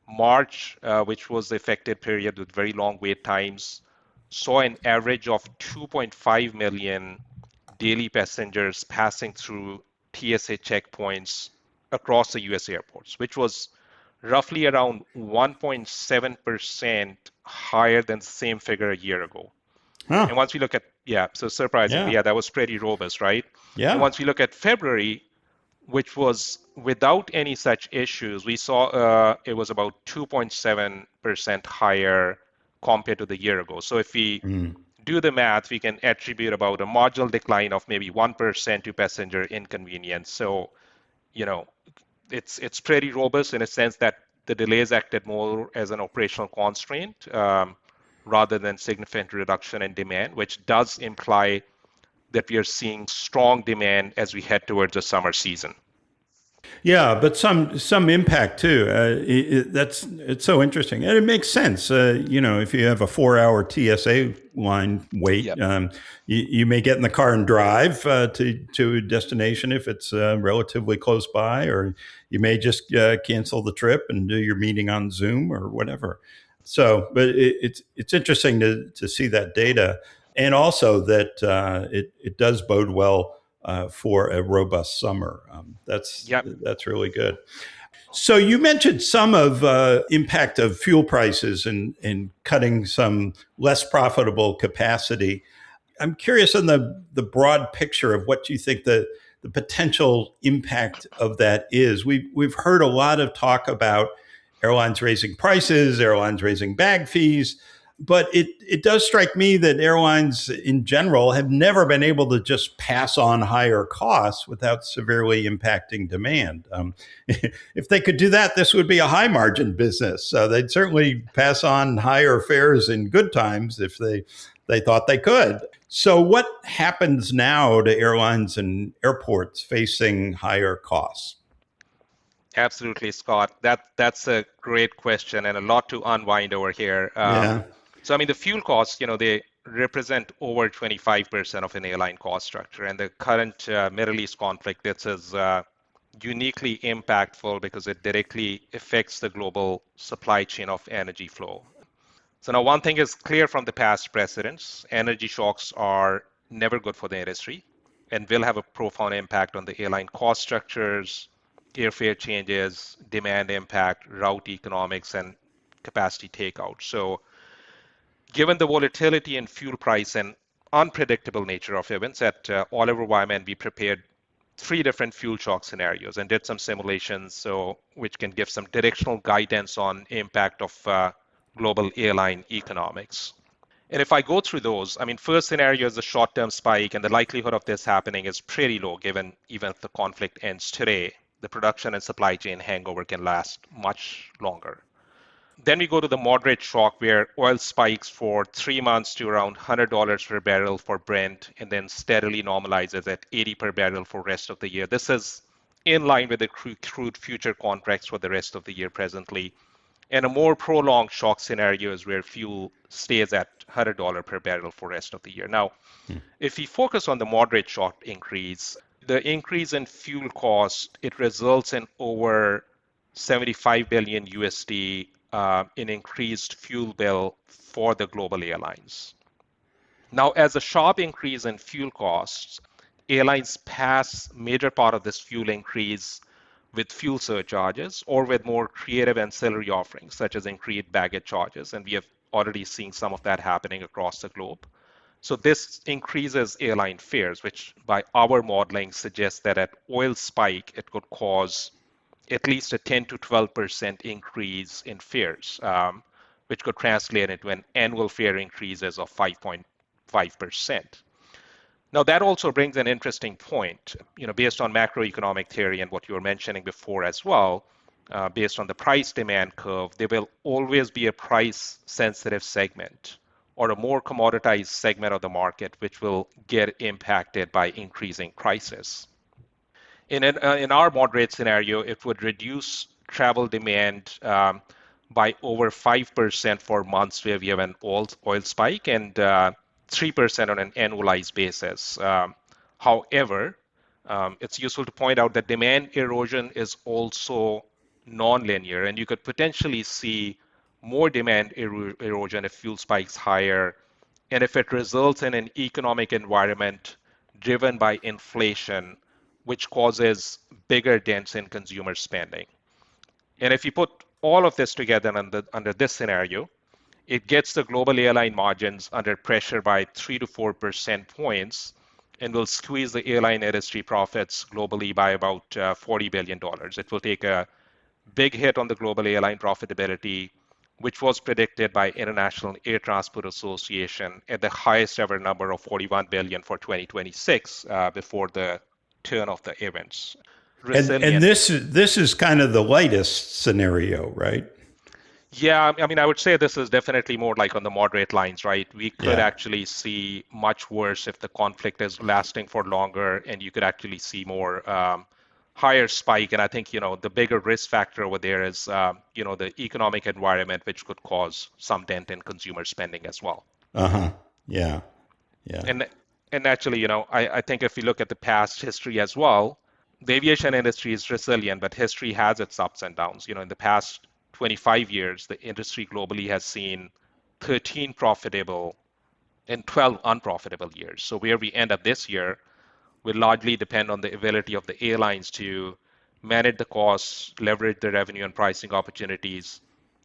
March, which was the affected period with very long wait times, saw an average of 2.5 million daily passengers passing through TSA checkpoints across the US airports, which was roughly around 1.7% higher than the same figure a year ago. Huh. And once we look at, so surprisingly, that was pretty robust, right? Yeah. And once we look at February, which was without any such issues, we saw it was about 2.7% higher compared to the year ago. So if we do the math, we can attribute about a marginal decline of maybe 1% to passenger inconvenience. So, it's pretty robust in a sense that the delays acted more as an operational constraint rather than significant reduction in demand, which does imply that we are seeing strong demand as we head towards the summer season. Yeah, but some impact too. It's so interesting, and it makes sense. If you have a 4-hour TSA line wait, you may get in the car and drive to a destination if it's relatively close by, or you may just cancel the trip and do your meeting on Zoom or whatever. So, but it's interesting to see that data, and also that it does bode well for a robust summer. That's really good. So you mentioned some of impact of fuel prices and cutting some less profitable capacity. I'm curious on the broad picture of what you think the potential impact of that is. We've heard a lot of talk about airlines raising prices, airlines raising bag fees. But it does strike me that airlines in general have never been able to just pass on higher costs without severely impacting demand. If they could do that, this would be a high margin business. So they'd certainly pass on higher fares in good times if they thought they could. So what happens now to airlines and airports facing higher costs? Absolutely, Scott. That's a great question and a lot to unwind over here. So, the fuel costs, they represent over 25% of an airline cost structure. And the current Middle East conflict, this is uniquely impactful because it directly affects the global supply chain of energy flow. So now one thing is clear from the past precedents: energy shocks are never good for the industry and will have a profound impact on the airline cost structures, airfare changes, demand impact, route economics, and capacity takeout. So given the volatility in fuel price and unpredictable nature of events at Oliver Wyman, we prepared 3 different fuel shock scenarios and did some simulations, which can give some directional guidance on impact of global airline economics. And if I go through those, I mean, first scenario is a short-term spike, and the likelihood of this happening is pretty low, given even if the conflict ends today, the production and supply chain hangover can last much longer. Then we go to the moderate shock where oil spikes for 3 months to around $100 per barrel for Brent and then steadily normalizes at 80 per barrel for rest of the year. This is in line with the crude future contracts for the rest of the year presently. And a more prolonged shock scenario is where fuel stays at $100 per barrel for rest of the year. Now, if we focus on the moderate shock increase, the increase in fuel cost, it results in over 75 billion USD in increased fuel bill for the global airlines. Now, as a sharp increase in fuel costs, airlines pass major part of this fuel increase with fuel surcharges or with more creative ancillary offerings, such as increased baggage charges. And we have already seen some of that happening across the globe. So this increases airline fares, which by our modeling suggests that at oil spike, it could cause at least a 10 to 12% increase in fares, which could translate into an annual fare increases of 5.5%. Now, that also brings an interesting point, based on macroeconomic theory and what you were mentioning before as well, based on the price demand curve, there will always be a price sensitive segment or a more commoditized segment of the market, which will get impacted by increasing prices. In our moderate scenario, it would reduce travel demand by over 5% for months where we have an oil spike and 3% on an annualized basis. However, it's useful to point out that demand erosion is also non-linear, and you could potentially see more demand erosion if fuel spikes higher, and if it results in an economic environment driven by inflation, which causes bigger dents in consumer spending. And if you put all of this together under this scenario, it gets the global airline margins under pressure by 3 to 4% points and will squeeze the airline industry profits globally by about $40 billion. It will take a big hit on the global airline profitability, which was predicted by International Air Transport Association at the highest ever number of 41 billion for 2026 before the turn of the events. And this is kind of the lightest scenario, right? Yeah, I mean, I would say this is definitely more like on the moderate lines, right? We could actually see much worse if the conflict is lasting for longer, and you could actually see more higher spike. And I think, the bigger risk factor over there is, the economic environment, which could cause some dent in consumer spending as well. Yeah. And actually, I think if we look at the past history as well, the aviation industry is resilient, but history has its ups and downs. In the past 25 years, the industry globally has seen 13 profitable and 12 unprofitable years. So where we end up this year will largely depend on the ability of the airlines to manage the costs, leverage the revenue and pricing opportunities,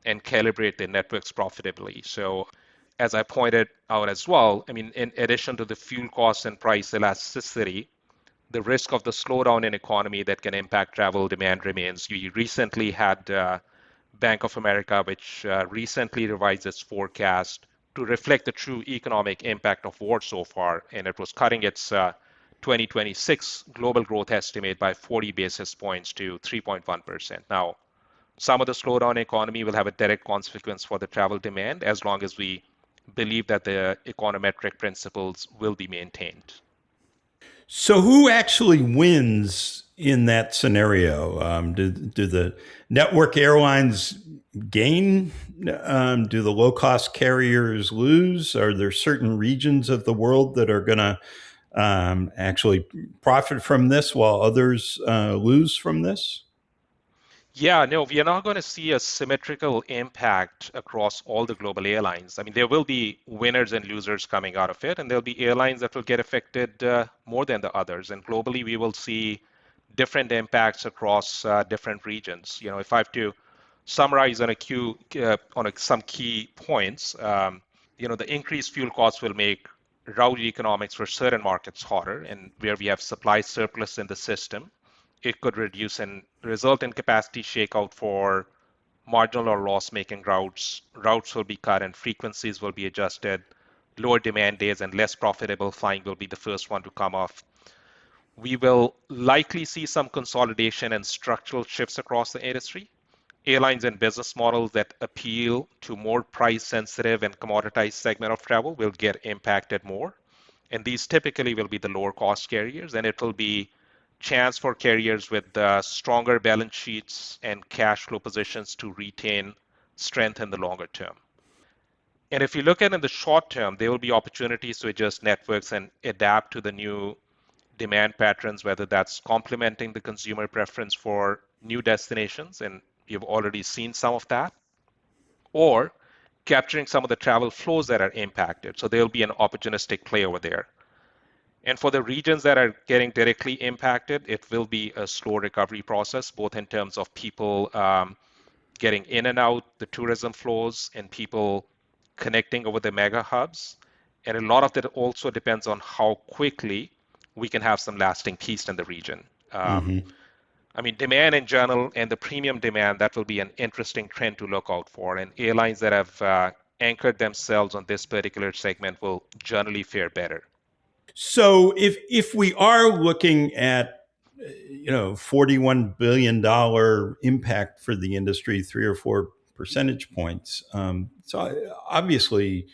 and calibrate their networks profitably. So as I pointed out as well, I mean, in addition to the fuel costs and price elasticity, the risk of the slowdown in economy that can impact travel demand remains. You recently had Bank of America, which recently revised its forecast to reflect the true economic impact of war so far, and it was cutting its 2026 global growth estimate by 40 basis points to 3.1%. Now, some of the slowdown in economy will have a direct consequence for the travel demand as long as we believe that the econometric principles will be maintained. So who actually wins in that scenario? Do the network airlines gain? Do the low-cost carriers lose? Are there certain regions of the world that are going to actually profit from this while others lose from this? Yeah, no, we are not going to see a symmetrical impact across all the global airlines. I mean, there will be winners and losers coming out of it, and there'll be airlines that will get affected more than the others. And globally, we will see different impacts across different regions. If I have to summarize on some key points, the increased fuel costs will make route economics for certain markets harder, and where we have supply surplus in the system, it could reduce and result in capacity shakeout for marginal or loss-making routes. Routes will be cut and frequencies will be adjusted. lower demand days and less profitable flying will be the first one to come off. We will likely see some consolidation and structural shifts across the industry. Airlines and business models that appeal to more price-sensitive and commoditized segment of travel will get impacted more. And these typically will be the lower-cost carriers, and it will be chance for carriers with stronger balance sheets and cash flow positions to retain strength in the longer term. And if you look at in the short term, there will be opportunities to adjust networks and adapt to the new demand patterns, whether that's complementing the consumer preference for new destinations, and you've already seen some of that, or capturing some of the travel flows that are impacted. So there'll be an opportunistic play over there. And for the regions that are getting directly impacted, it will be a slow recovery process, both in terms of people getting in and out, the tourism flows, and people connecting over the mega hubs. And a lot of that also depends on how quickly we can have some lasting peace in the region. I mean, demand in general and the premium demand, that will be an interesting trend to look out for. And airlines that have anchored themselves on this particular segment will generally fare better. So if we are looking at $41 billion impact for the industry, 3 or 4 percentage points, so obviously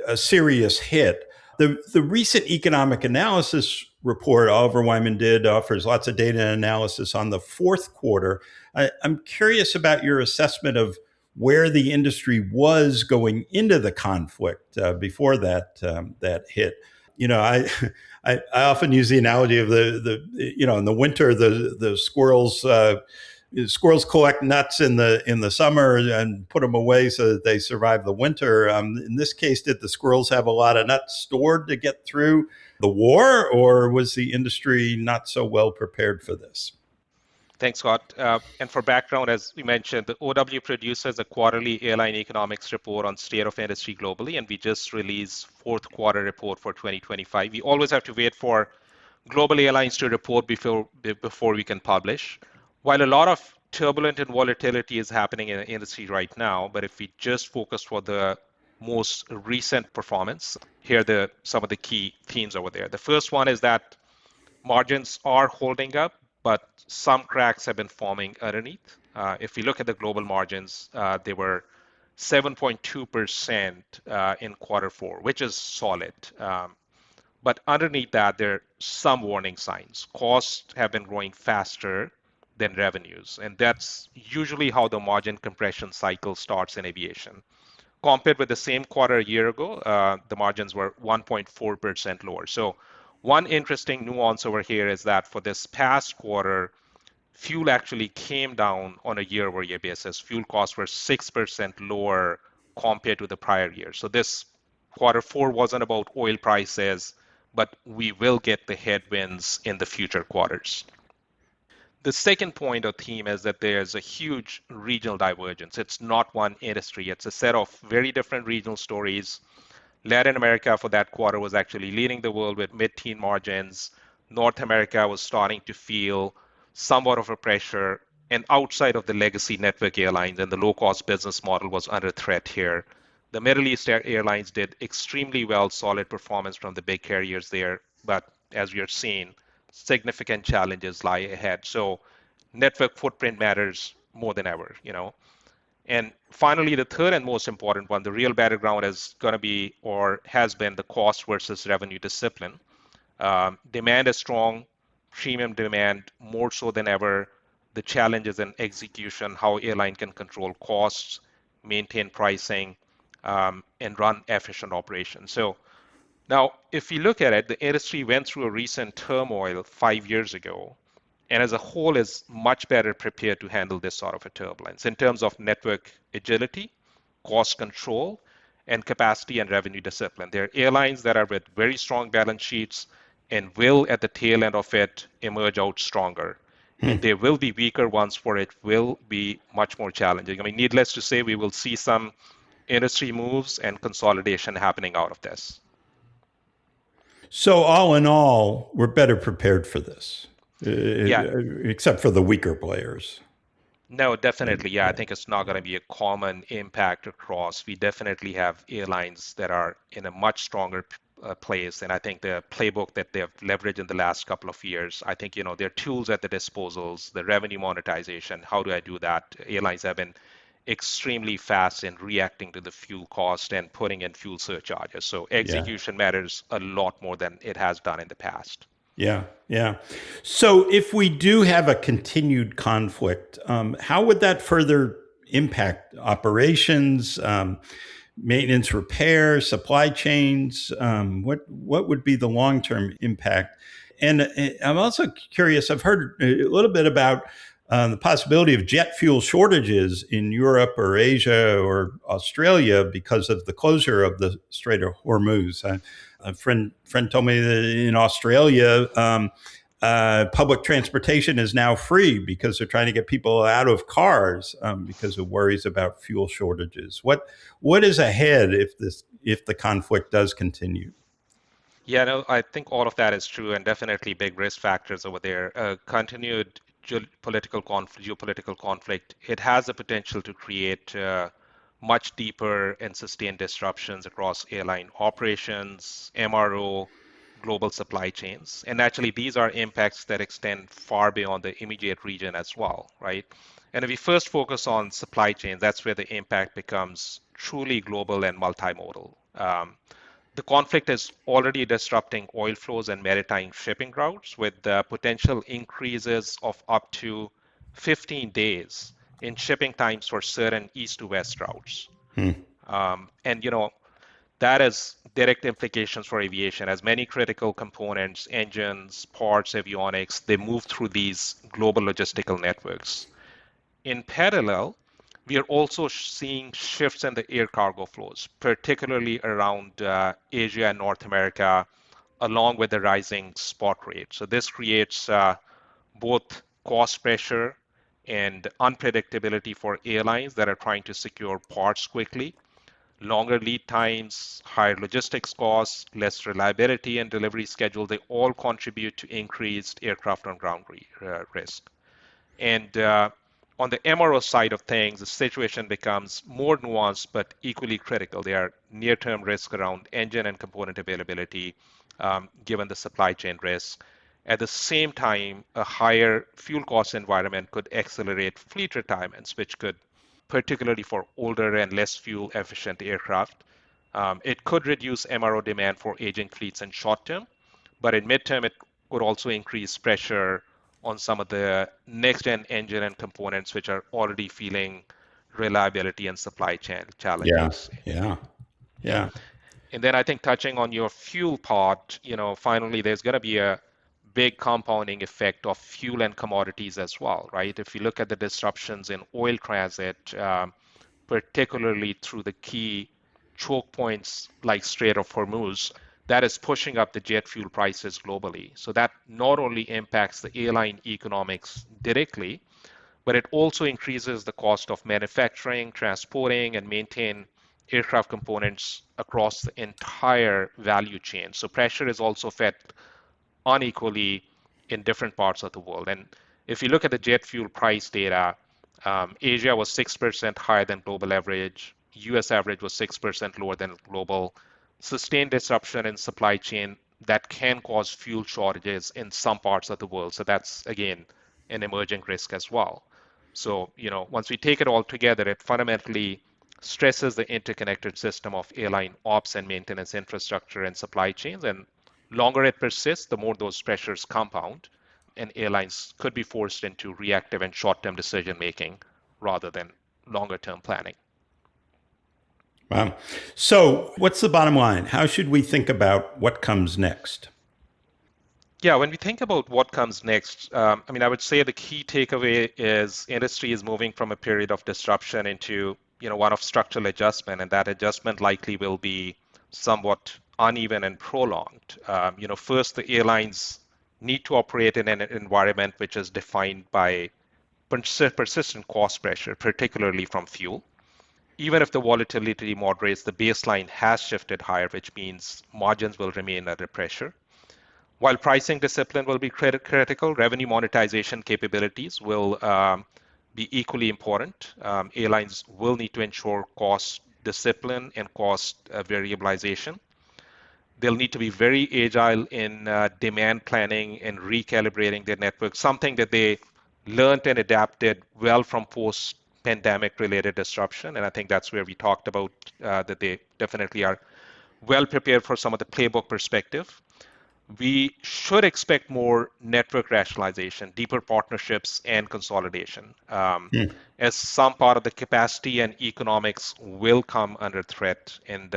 a serious hit. The recent economic analysis report Oliver Wyman did offers lots of data and analysis on the fourth quarter. I'm curious about your assessment of where the industry was going into the conflict before that hit. I often use the analogy of in the winter the squirrels collect nuts in the summer and put them away so that they survive the winter. In this case, did the squirrels have a lot of nuts stored to get through the war, or was the industry not so well prepared for this? Thanks, Scott. And for background, as we mentioned, the OW produces a quarterly airline economics report on state of industry globally, and we just released fourth quarter report for 2025. We always have to wait for global airlines to report before we can publish. While a lot of turbulent and volatility is happening in the industry right now, but if we just focus for the most recent performance, here are some of the key themes over there. The first one is that margins are holding up, but some cracks have been forming underneath. If we look at the global margins, they were 7.2% in quarter four, which is solid. But underneath that, there are some warning signs. Costs have been growing faster than revenues, and that's usually how the margin compression cycle starts in aviation. Compared with the same quarter a year ago, the margins were 1.4% lower. So one interesting nuance over here is that for this past quarter, fuel actually came down on a year-over-year basis. Fuel costs were 6% lower compared to the prior year. So this quarter four wasn't about oil prices, but we will get the headwinds in the future quarters. The second point or theme is that there's a huge regional divergence. It's not one industry. It's a set of very different regional stories. Latin America for that quarter was actually leading the world with mid-teen margins. North America was starting to feel somewhat of a pressure. And outside of the legacy network airlines and the low-cost business model was under threat here. The Middle East airlines did extremely well, solid performance from the big carriers there. But as we are seeing, significant challenges lie ahead. So network footprint matters more than ever, And finally, the third and most important one, the real battleground is going to be or has been the cost versus revenue discipline. Demand is strong, premium demand more so than ever. The challenge is in execution, how airline can control costs, maintain pricing, and run efficient operations. So now, if you look at it, the industry went through a recent turmoil 5 years ago, and as a whole is much better prepared to handle this sort of a turbulence in terms of network agility, cost control, and capacity and revenue discipline. There are airlines that are with very strong balance sheets and will, at the tail end of it, emerge out stronger. And there will be weaker ones for it will be much more challenging. I mean, needless to say, we will see some industry moves and consolidation happening out of this. So all in all, we're better prepared for this, Yeah. except for the weaker players. No, definitely. Yeah, I think it's not going to be a common impact across. We definitely have airlines that are in a much stronger place. And I think the playbook that they've leveraged in the last couple of years, I think, their tools at the disposals, the revenue monetization, how do I do that? Airlines have been extremely fast in reacting to the fuel cost and putting in fuel surcharges. So execution matters a lot more than it has done in the past. Yeah, yeah. So if we do have a continued conflict, how would that further impact operations, maintenance, repair, supply chains? What would be the long-term impact? And I'm also curious. I've heard a little bit about the possibility of jet fuel shortages in Europe or Asia or Australia because of the closure of the Strait of Hormuz. A friend told me that in Australia, public transportation is now free because they're trying to get people out of cars because of worries about fuel shortages. What is ahead if the conflict does continue? Yeah, no, I think all of that is true, and definitely big risk factors over there. Continued geopolitical conflict, it has the potential to create much deeper and sustained disruptions across airline operations, MRO, global supply chains. And actually, these are impacts that extend far beyond the immediate region as well, right? And if we first focus on supply chains, that's where the impact becomes truly global and multimodal. The conflict is already disrupting oil flows and maritime shipping routes with potential increases of up to 15 days in shipping times for certain east to west routes. And that has direct implications for aviation, as many critical components, engines, parts, avionics, they move through these global logistical networks. In parallel, we are also seeing shifts in the air cargo flows, particularly around Asia and North America, along with the rising spot rate. So this creates both cost pressure and unpredictability for airlines that are trying to secure parts quickly. Longer lead times, higher logistics costs, less reliability and delivery schedule, they all contribute to increased aircraft on ground risk. And on the MRO side of things, the situation becomes more nuanced but equally critical. There are near-term risks around engine and component availability, given the supply chain risk. At the same time, a higher fuel cost environment could accelerate fleet retirements, which could, particularly for older and less fuel efficient aircraft, it could reduce MRO demand for aging fleets in short term, but in midterm, it could also increase pressure on some of the next-gen engine and components, which are already feeling reliability and supply chain challenges. Yeah. And then I think touching on your fuel part, finally, there's going to be a big compounding effect of fuel and commodities as well, right? If you look at the disruptions in oil transit, particularly through the key choke points like Strait of Hormuz, that is pushing up the jet fuel prices globally. So that not only impacts the airline economics directly, but it also increases the cost of manufacturing, transporting, and maintain aircraft components across the entire value chain. So pressure is also felt unequally in different parts of the world. And if you look at the jet fuel price data, Asia was 6% higher than global average. US average was 6% lower than global. Sustained disruption in supply chain that can cause fuel shortages in some parts of the world. So that's, again, an emerging risk as well. So, once we take it all together, it fundamentally stresses the interconnected system of airline ops and maintenance infrastructure and supply chains. And longer it persists, the more those pressures compound, and airlines could be forced into reactive and short-term decision making rather than longer-term planning. Wow. So what's the bottom line? How should we think about what comes next? Yeah, when we think about what comes next, I would say the key takeaway is industry is moving from a period of disruption into, one of structural adjustment, and that adjustment likely will be somewhat uneven and prolonged. First, the airlines need to operate in an environment which is defined by persistent cost pressure, particularly from fuel. Even if the volatility moderates, the baseline has shifted higher, which means margins will remain under pressure. While pricing discipline will be critical, revenue monetization capabilities will be equally important. Airlines will need to ensure cost discipline and cost variabilization. They'll need to be very agile in demand planning and recalibrating their network, something that they learned and adapted well from post-pandemic related disruption. And I think that's where we talked about that they definitely are well prepared for some of the playbook perspective. We should expect more network rationalization, deeper partnerships, and consolidation, as some part of the capacity and economics will come under threat. And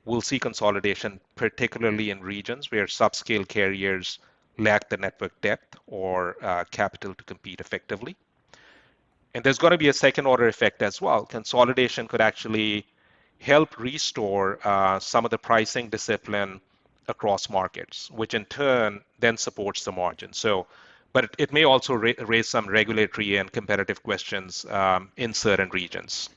we'll see consolidation, particularly in regions where subscale carriers lack the network depth or capital to compete effectively. And there's going to be a second order effect as well. Consolidation could actually help restore some of the pricing discipline across markets, which in turn then supports the margin. So, but it may also raise some regulatory and competitive questions in certain regions.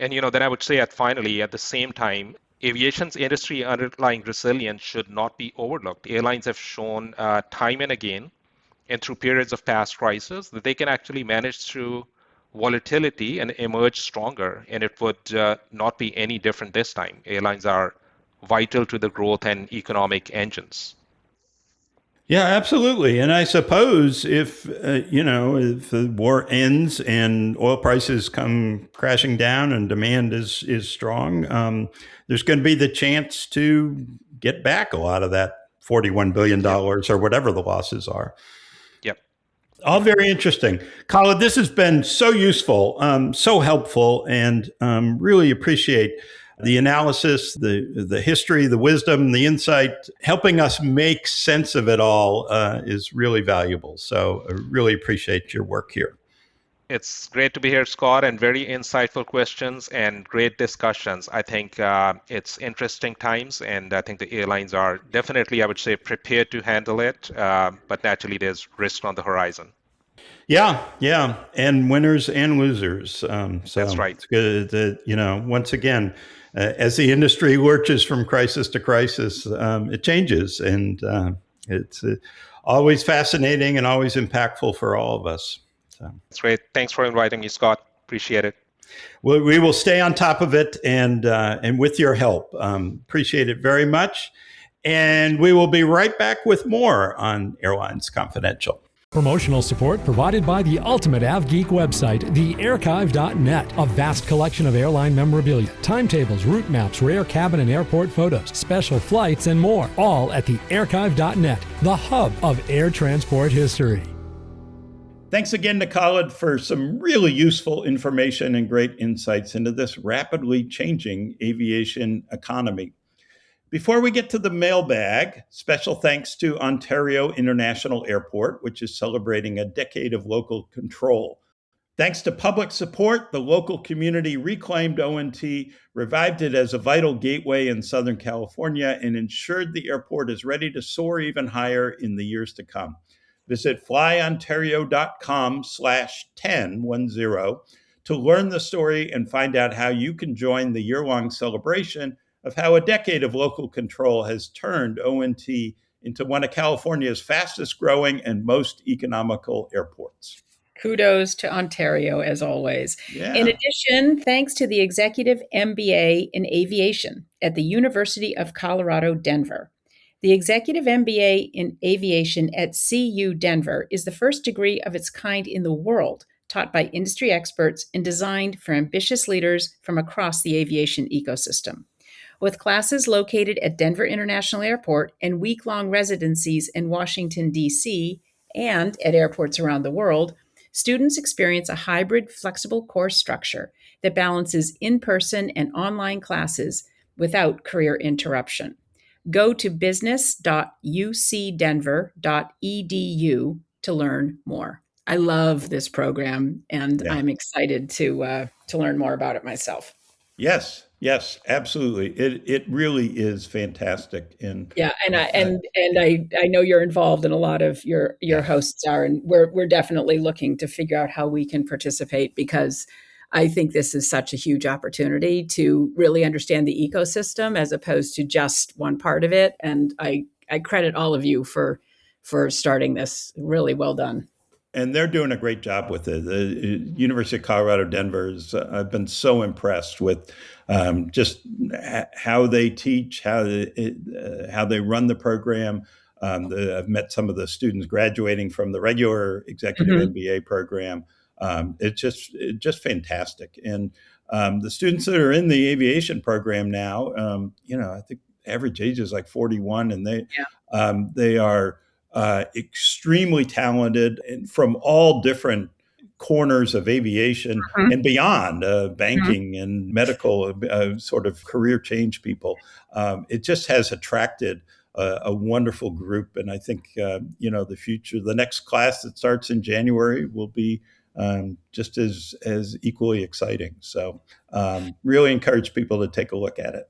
And then I would say finally, at the same time, aviation's industry underlying resilience should not be overlooked. Airlines have shown time and again, and through periods of past crises, that they can actually manage through volatility and emerge stronger. And it would not be any different this time. Airlines are vital to the growth and economic engines. Yeah, absolutely. And I suppose if the war ends and oil prices come crashing down and demand is strong, there's going to be the chance to get back a lot of that $41 billion or whatever the losses are. Yep. All very interesting. Khalid, this has been so useful, so helpful, and really appreciate the analysis, the history, the wisdom, the insight, helping us make sense of it all is really valuable. So I really appreciate your work here. It's great to be here, Scott, and very insightful questions and great discussions. I think it's interesting times, and I think the airlines are definitely, I would say, prepared to handle it, but naturally there's risk on the horizon. Yeah, and winners and losers. So that's right. It's good that, once again, as the industry lurches from crisis to crisis, it changes, and it's always fascinating and always impactful for all of us. So that's great. Thanks for inviting me, Scott. Appreciate it. Well, we will stay on top of it, and with your help, appreciate it very much. And we will be right back with more on Airlines Confidential. Promotional support provided by the Ultimate AvGeek website, thearchive.net. A vast collection of airline memorabilia, timetables, route maps, rare cabin and airport photos, special flights, and more. All at thearchive.net, the hub of air transport history. Thanks again to Khalid for some really useful information and great insights into this rapidly changing aviation economy. Before we get to the mailbag, special thanks to Ontario International Airport, which is celebrating a decade of local control. Thanks to public support, the local community reclaimed ONT, revived it as a vital gateway in Southern California, and ensured the airport is ready to soar even higher in the years to come. Visit flyontario.com/1010 to learn the story and find out how you can join the year-long celebration of how a decade of local control has turned ONT into one of California's fastest growing and most economical airports. Kudos to Ontario, as always. Yeah. In addition, thanks to the Executive MBA in Aviation at the University of Colorado, Denver. The Executive MBA in Aviation at CU Denver is the first degree of its kind in the world, taught by industry experts and designed for ambitious leaders from across the aviation ecosystem. With classes located at Denver International Airport and week-long residencies in Washington, D.C., and at airports around the world, students experience a hybrid, flexible course structure that balances in-person and online classes without career interruption. Go to business.ucdenver.edu to learn more. I love this program, and I'm excited to learn more about it myself. Yes, absolutely. It really is fantastic. And I know you're involved, and a lot of your hosts are, and we're definitely looking to figure out how we can participate, because I think this is such a huge opportunity to really understand the ecosystem as opposed to just one part of it. And I credit all of you for starting this. Really well done. And they're doing a great job with it. The University of Colorado Denver's, I've been so impressed with just how they teach, how they run the program. I've met some of the students graduating from the regular executive MBA program. It's just fantastic. And the students that are in the aviation program now, I think average age is like 41, and they are extremely talented and from all different corners of aviation and beyond, banking and medical, sort of career change people. It just has attracted a wonderful group. And I think, the future, the next class that starts in January will be just as equally exciting. So really encourage people to take a look at it.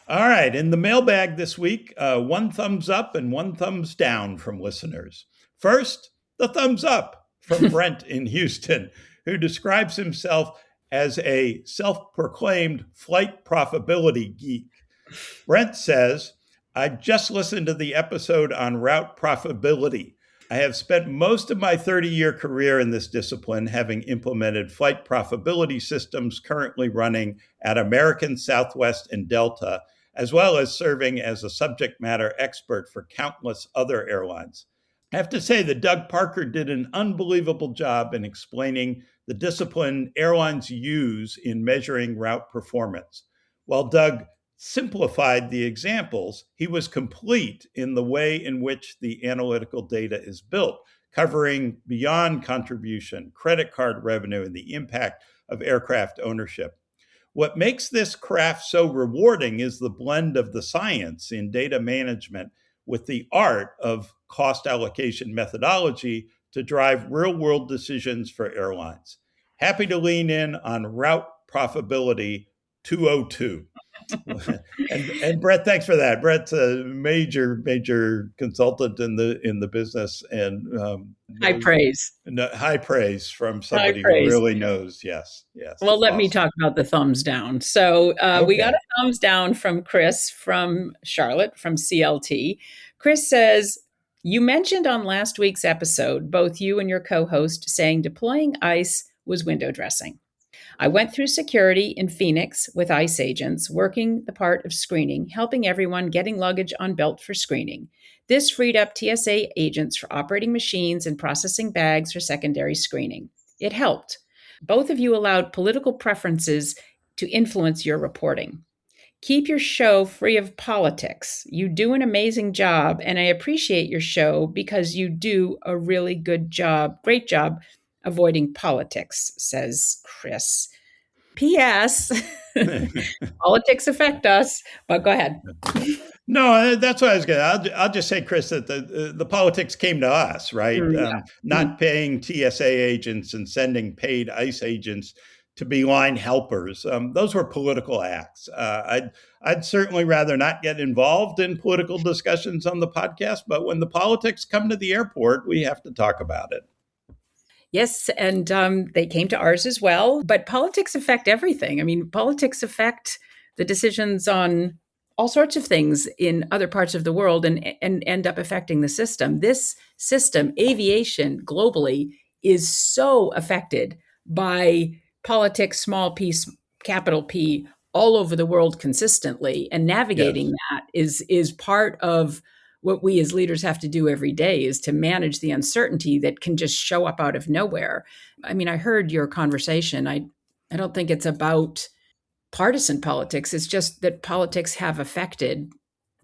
All right. In the mailbag this week, one thumbs up and one thumbs down from listeners. First, the thumbs up from Brent in Houston, who describes himself as a self-proclaimed flight profitability geek. Brent says, I just listened to the episode on route profitability. I have spent most of my 30-year career in this discipline, having implemented flight profitability systems currently running at American, Southwest, and Delta, as well as serving as a subject matter expert for countless other airlines. I have to say that Doug Parker did an unbelievable job in explaining the discipline airlines use in measuring route performance. While Doug simplified the examples, he was complete in the way in which the analytical data is built, covering beyond contribution, credit card revenue, and the impact of aircraft ownership. What makes this craft so rewarding is the blend of the science in data management with the art of cost allocation methodology to drive real-world decisions for airlines. Happy to lean in on route profitability 202. and Brett, thanks for that. Brett's a major consultant in the business, and high praise from somebody who really knows. Yes. Well, let me talk about the thumbs down. So we got a thumbs down from Chris from Charlotte from CLT. Chris says, you mentioned on last week's episode, both you and your co-host, saying deploying ICE was window dressing. I went through security in Phoenix with ICE agents, working the part of screening, helping everyone getting luggage on belt for screening. This freed up TSA agents for operating machines and processing bags for secondary screening. It helped. Both of you allowed political preferences to influence your reporting. Keep your show free of politics. You do an amazing job, and I appreciate your show because you do a really great job avoiding politics, says Chris. P.S. Politics affect us, but go ahead. No, that's what I was going to. I'll just say, Chris, that the politics came to us, right? Not paying TSA agents and sending paid ICE agents to be line helpers. Those were political acts. I'd certainly rather not get involved in political discussions on the podcast, but when the politics come to the airport, we have to talk about it. Yes, and they came to ours as well. But politics affect everything. I mean, politics affect the decisions on all sorts of things in other parts of the world and end up affecting the system. This system, aviation globally, is so affected by politics, small p, capital P, all over the world consistently. And navigating that is part of what we as leaders have to do every day, is to manage the uncertainty that can just show up out of nowhere. I mean, I heard your conversation. I don't think it's about partisan politics. It's just that politics have affected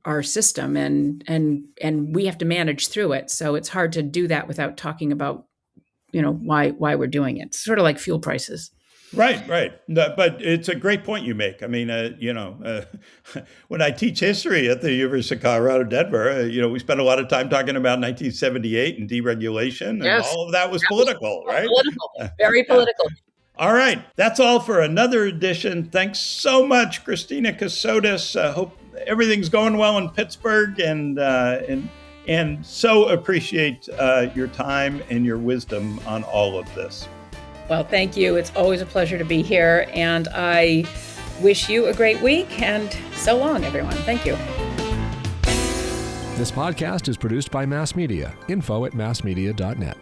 our system and we have to manage through it. So it's hard to do that without talking about, why we're doing it. It's sort of like fuel prices. Right. No, but it's a great point you make. I mean, when I teach history at the University of Colorado, Denver, we spend a lot of time talking about 1978 and deregulation, and all of that was political, right? Political, very political. All right. That's all for another edition. Thanks so much, Christina Cassotis. Hope everything's going well in Pittsburgh, and so appreciate your time and your wisdom on all of this. Well, thank you. It's always a pleasure to be here, and I wish you a great week, and so long, everyone. Thank you. This podcast is produced by Mass Media. Info@massmedia.net.